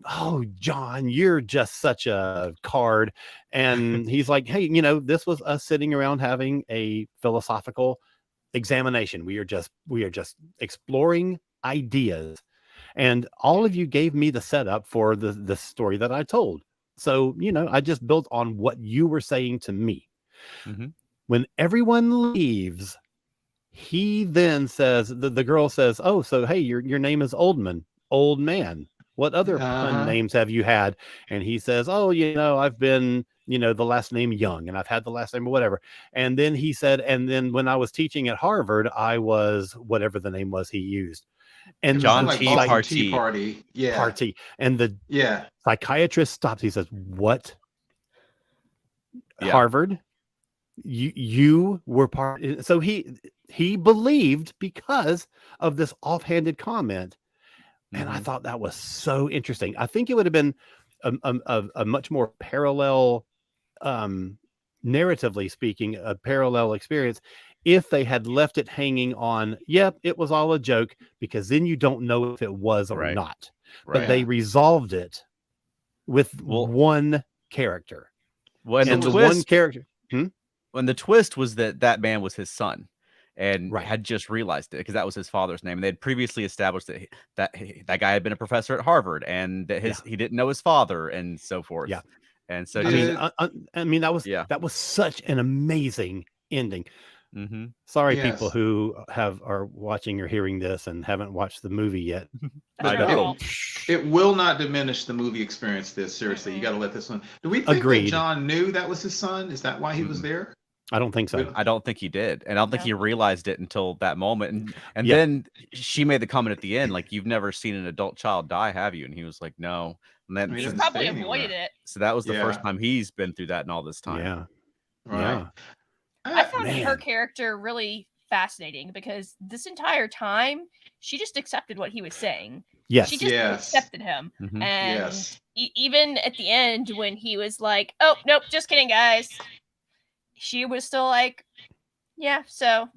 oh, John, you're just such a card. And he's like, hey, this was us sitting around having a philosophical examination. We are just exploring ideas. And all of you gave me the setup for the story that I told. So, I just built on what you were saying to me. When everyone leaves, he then says, the girl says, oh, so, hey, your name is Oldman, old man. What other pun names have you had? And he says, oh, I've been, the last name Young, and I've had the last name or whatever. And then he said, and then when I was teaching at Harvard, I was whatever the name was he used. And John like T. Boston Party. Tea Party. Yeah. Party. And the psychiatrist stops. He says, what? Yeah. Harvard? You were part. So he believed because of this offhanded comment. And I thought that was so interesting. I think it would have been a much more parallel, narratively speaking, a parallel experience if they had left it hanging on, yep, it was all a joke, because then you don't know if it was or not. Right. But they resolved it with one character. And the one character. When the twist was that man was his son. And had just realized it because that was his father's name. And they had previously established that guy had been a professor at Harvard and that he didn't know his father and so forth. Yeah. And so I mean that was such an amazing ending. Sorry, people who are watching or hearing this and haven't watched the movie yet. It will not diminish the movie experience. Seriously, you got to let this one. Do we think that John knew that was his son? Is that why he was there? I don't think so. I don't think he did. And I don't think he realized it until that moment. And then she made the comment at the end, like, you've never seen an adult child die, have you? And he was like, no. And then he's probably avoided it. So that was the first time he's been through that in all this time. Yeah. Right. Yeah. I found her character really fascinating because this entire time she just accepted what he was saying. Yes. She just accepted him. And even at the end when he was like, oh, nope, just kidding, guys. She was still like, yeah, so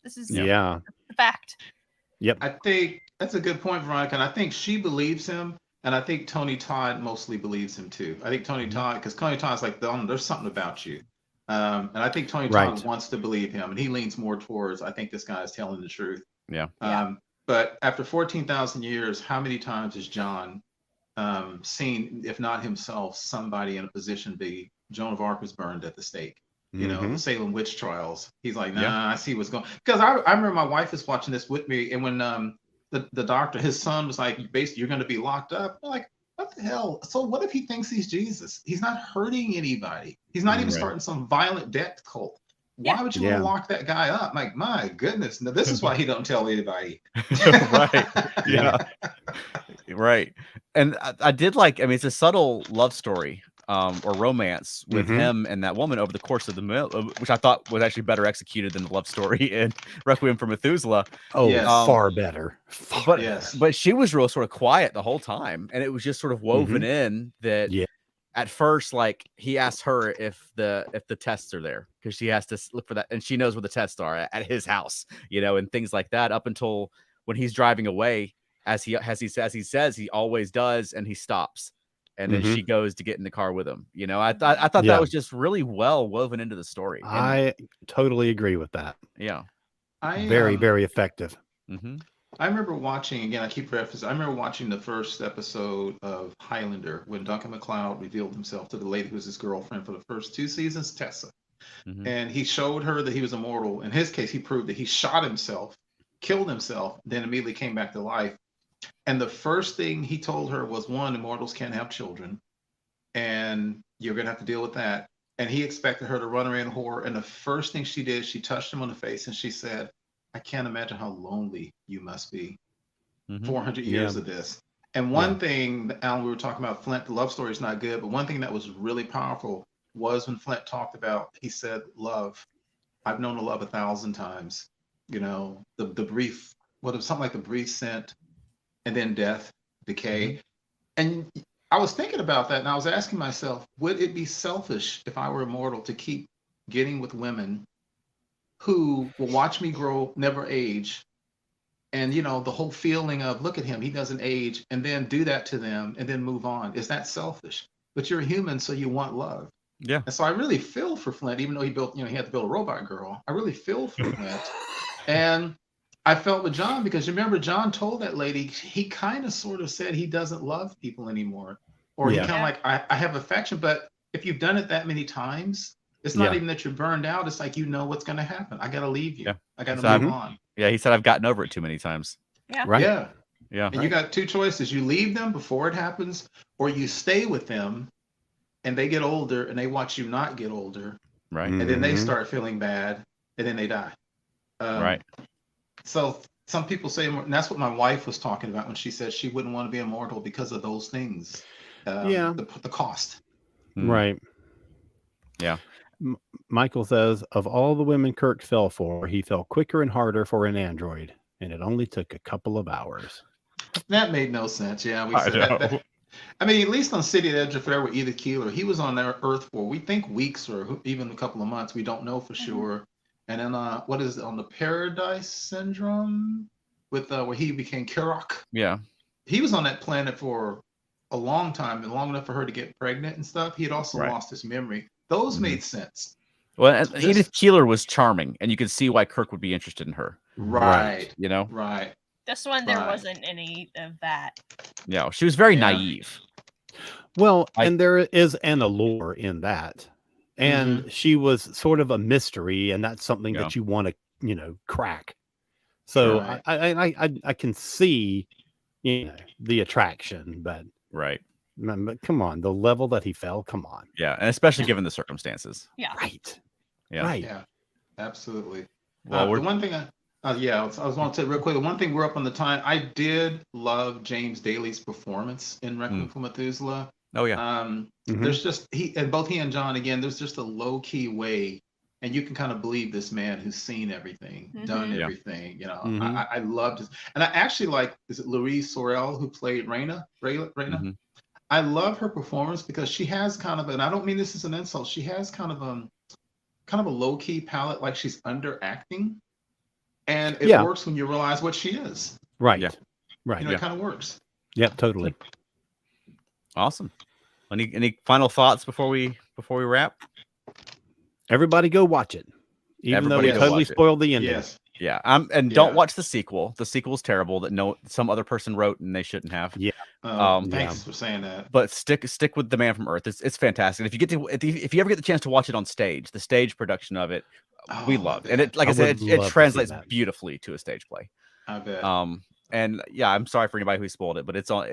this is the fact. Yep. I think that's a good point, Veronica. And I think she believes him. And I think Tony Todd mostly believes him too. I think Tony Todd, because Tony Todd's like, there's something about you. And I think Tony Todd wants to believe him. And he leans more towards, I think this guy is telling the truth. Yeah. But after 14,000 years, how many times has John seen, if not himself, somebody in a position to be Joan of Arc was burned at the stake? The Salem witch trials. He's like, nah, I see what's going on. Because I remember my wife was watching this with me, and when the doctor, his son was like, basically, you're going to be locked up. I'm like, what the hell? So what if he thinks he's Jesus? He's not hurting anybody. He's not even starting some violent death cult. Why would you want to lock that guy up? I'm like, my goodness. No, this is why he don't tell anybody. Right. Yeah. Right. And I did it's a subtle love story. Or romance with him and that woman over the course of the which I thought was actually better executed than the love story in Requiem for Methuselah. Far better. But she was real sort of quiet the whole time, and it was just sort of woven in that. At first, like, he asks her if the tests are there because she has to look for that, and she knows where the tests are at his house, and things like that. Up until when he's driving away, as he says he always does, and he stops. And then she goes to get in the car with him. I thought that was just really well woven into the story. I totally agree with that. Yeah. Very, very effective. I remember watching, again, I keep referencing, I remember watching the first episode of Highlander when Duncan MacLeod revealed himself to the lady who was his girlfriend for the first 2 seasons, Tessa. And he showed her that he was immortal. In his case, he proved that he shot himself, killed himself, then immediately came back to life. And the first thing he told her was, one, immortals can't have children, and you're going to have to deal with that. And he expected her to run around horror. And the first thing she did, she touched him on the face and she said, I can't imagine how lonely you must be. 400 years of this. And one thing, Alan, we were talking about Flint, the love story is not good, but one thing that was really powerful was when Flint talked about, he said, love. I've known a love 1,000 times. You know, the brief, something like the brief scent, and then death, decay. And I was thinking about that, and I was asking myself, would it be selfish if I were immortal to keep getting with women who will watch me grow, never age? And, you know, the whole feeling of, look at him, he doesn't age, and then do that to them and then move on. Is that selfish? But you're a human, so you want love. Yeah. And so I really feel for Flint, even though he built, you know, he had to build a robot girl. I really feel for Flint. And I felt with John, because you remember John told that lady, he kind of sort of said he doesn't love people anymore. Or he kind of like, I have affection, but if you've done it that many times, it's not even that you're burned out. It's like, you know what's going to happen. I got to leave you. I got to move on. Yeah, he said, I've gotten over it too many times. Yeah. Right. Yeah. Yeah. And you got two choices. You leave them before it happens, or you stay with them and they get older and they watch you not get older. Right. And then they start feeling bad and then they die. Right. So some people say, and that's what my wife was talking about when she said she wouldn't want to be immortal because of those things. The cost. Right. Yeah. Michael says, of all the women Kirk fell for, he fell quicker and harder for an android, and it only took a couple of hours. That made no sense. Yeah, we said that. I mean, at least on City at Edge of Fair with Edith Keeler, he was on their Earth for, we think, weeks or even a couple of months. We don't know for sure. And then what is it, on the Paradise Syndrome with where he became Kirok? Yeah. He was on that planet for a long time, and long enough for her to get pregnant and stuff. He had also lost his memory. Those made sense. Well, and Edith Keeler was charming, and you could see why Kirk would be interested in her. Right. You know? Right. This one, there wasn't any of that. Yeah, she was very naive. Well, and there is an allure in that. And she was sort of a mystery, and that's something that you want to, you know, crack. So I can see, you know, the attraction, but but come on, the level that he fell, come on. Yeah, and especially given the circumstances. Yeah. Right. Yeah. Right. Yeah. Absolutely. Well, the one thing I was going to say real quick. The one thing we're up on the time. I did love James Daly's performance in Requiem for Methuselah. Oh yeah. There's just both he and John, again, there's just a low key way, and you can kind of believe this man who's seen everything, done everything. You know, I loved it, and I actually like, is it Louise Sorel who played Raina? I love her performance because she has kind of, and I don't mean this as an insult, she has kind of a low key palette, like she's underacting, and it works when you realize what she is. Right. Yeah. Right. You know, it kind of works. Yeah, totally. Awesome. Any final thoughts before we wrap? Everybody go watch it. Even though we totally spoiled the ending. Yes. Yeah. And don't watch the sequel. The sequel's terrible that some other person wrote and they shouldn't have. Yeah. Thanks for saying that. But stick with The Man from Earth. It's fantastic. If you ever get the chance to watch it on stage, the stage production of it, we love. And it, like I said, it translates beautifully to a stage play. I bet. And yeah, I'm sorry for anybody who spoiled it, but it's on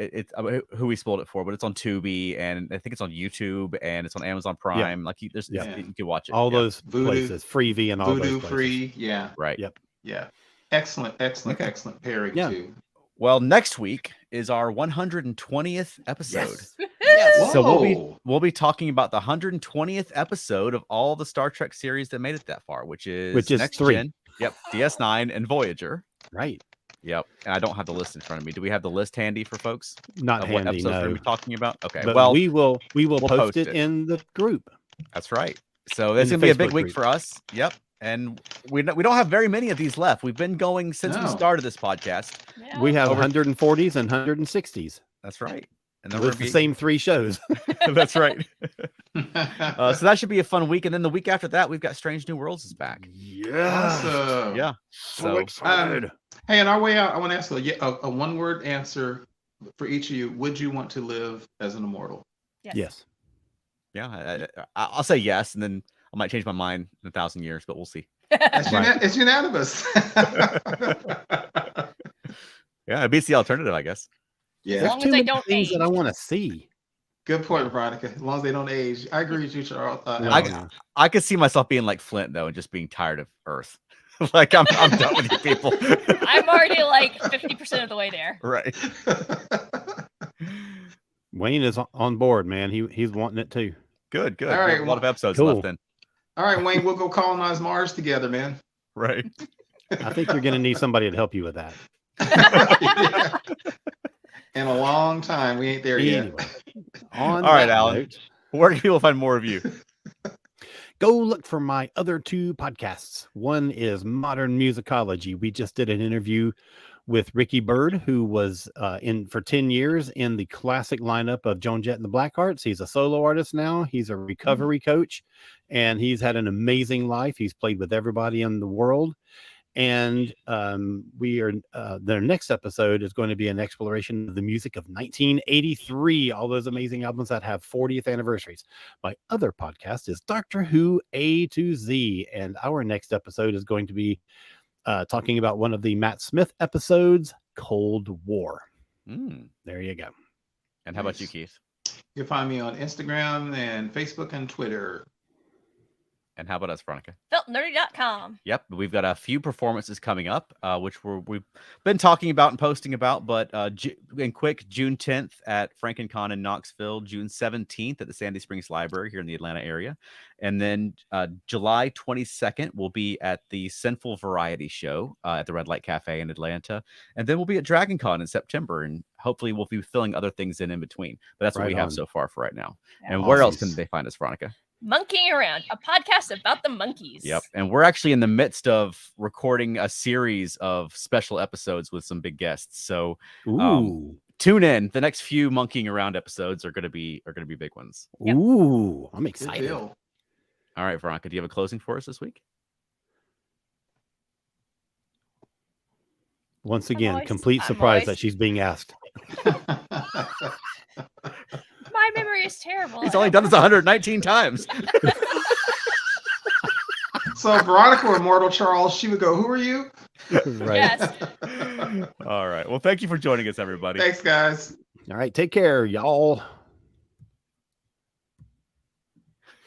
who we spoiled it for, but it's on Tubi, and I think it's on YouTube, and it's on Amazon Prime. Like you can watch it. All those places, Freevee and all Voodoo those Free, right. Yep. Yeah. Excellent pairing too. Well, next week is our 120th episode. Yes. So we'll be talking about the 120th episode of all the Star Trek series that made it that far, which is Next 3. Gen, DS9 and Voyager. Right. Yep, and I don't have the list in front of me. Do we have the list handy for folks? Not handy, what episodes we're going to be talking about? Okay, but well, we will post it in the group. That's right. So it's going to be a big week for us. Yep, and we don't have very many of these left. We've been going since we started this podcast. Yeah. We have 140s and 160s. That's right. And then with the same 3 shows. That's right. So that should be a fun week. And then the week after that, we've got Strange New Worlds is back. Yeah. Awesome. Yeah. So excited. Hey, on our way out, I want to ask a one-word answer for each of you. Would you want to live as an immortal? Yes. Yeah, I'll say yes, and then I might change my mind in 1,000 years, but we'll see. It's unanimous. Yeah, it beats the alternative, I guess. Yeah. As long as they don't age. That I want to see. Good point, Veronica. As long as they don't age. I agree with you, Charles. I could see myself being like Flint, though, and just being tired of Earth. Like I'm done with you people. I'm already like 50% of the way there. Right. Wayne is on board, man. He's wanting it too. Good. All We right, have a lot of episodes cool. left then. All right, Wayne, we'll go colonize Mars together, man. Right. I think you're going to need somebody to help you with that. Yeah. In a long time. We ain't there Anyway, yet. on All right, that Alan. note, Where can people find more of you? go look for my other 2 podcasts. One is Modern Musicology. We just did an interview with Ricky Byrd, who was in for 10 years in the classic lineup of Joan Jett and the Blackhearts. He's a solo artist now. He's a recovery coach, and he's had an amazing life. He's played with everybody in the world. And their next episode is going to be an exploration of the music of 1983, all those amazing albums that have 40th anniversaries. My other podcast is Doctor Who A to Z, and our next episode is going to be talking about one of the Matt Smith episodes, Cold War. There you go. And how about you, Keith? You'll find me on Instagram and Facebook and Twitter. And how about us, Veronica? FeltNerdy.com. Yep, we've got a few performances coming up, which we've been talking about and posting about. But in quick, June 10th at FrankenCon in Knoxville, June 17th at the Sandy Springs Library here in the Atlanta area, and then July 22nd we'll be at the Sinful Variety Show at the Red Light Cafe in Atlanta, and then we'll be at DragonCon in September, and hopefully we'll be filling other things in between. But that's what we have so far for right now. Yeah. And where else can they find us, Veronica? Monkeying Around, a podcast about the monkeys. Yep. And we're actually in the midst of recording a series of special episodes with some big guests. So tune in. The next few Monkeying Around episodes are going to be big ones. Yep. Ooh, I'm excited. All right, Veronica, do you have a closing for us this week? Once again, complete surprise that she's being asked. My memory is terrible. He's only done this 119 times. So if Veronica were Mortal Charles, she would go, "Who are you?" Right. Yes. All right. Well, thank you for joining us, everybody. Thanks, guys. All right. Take care, y'all.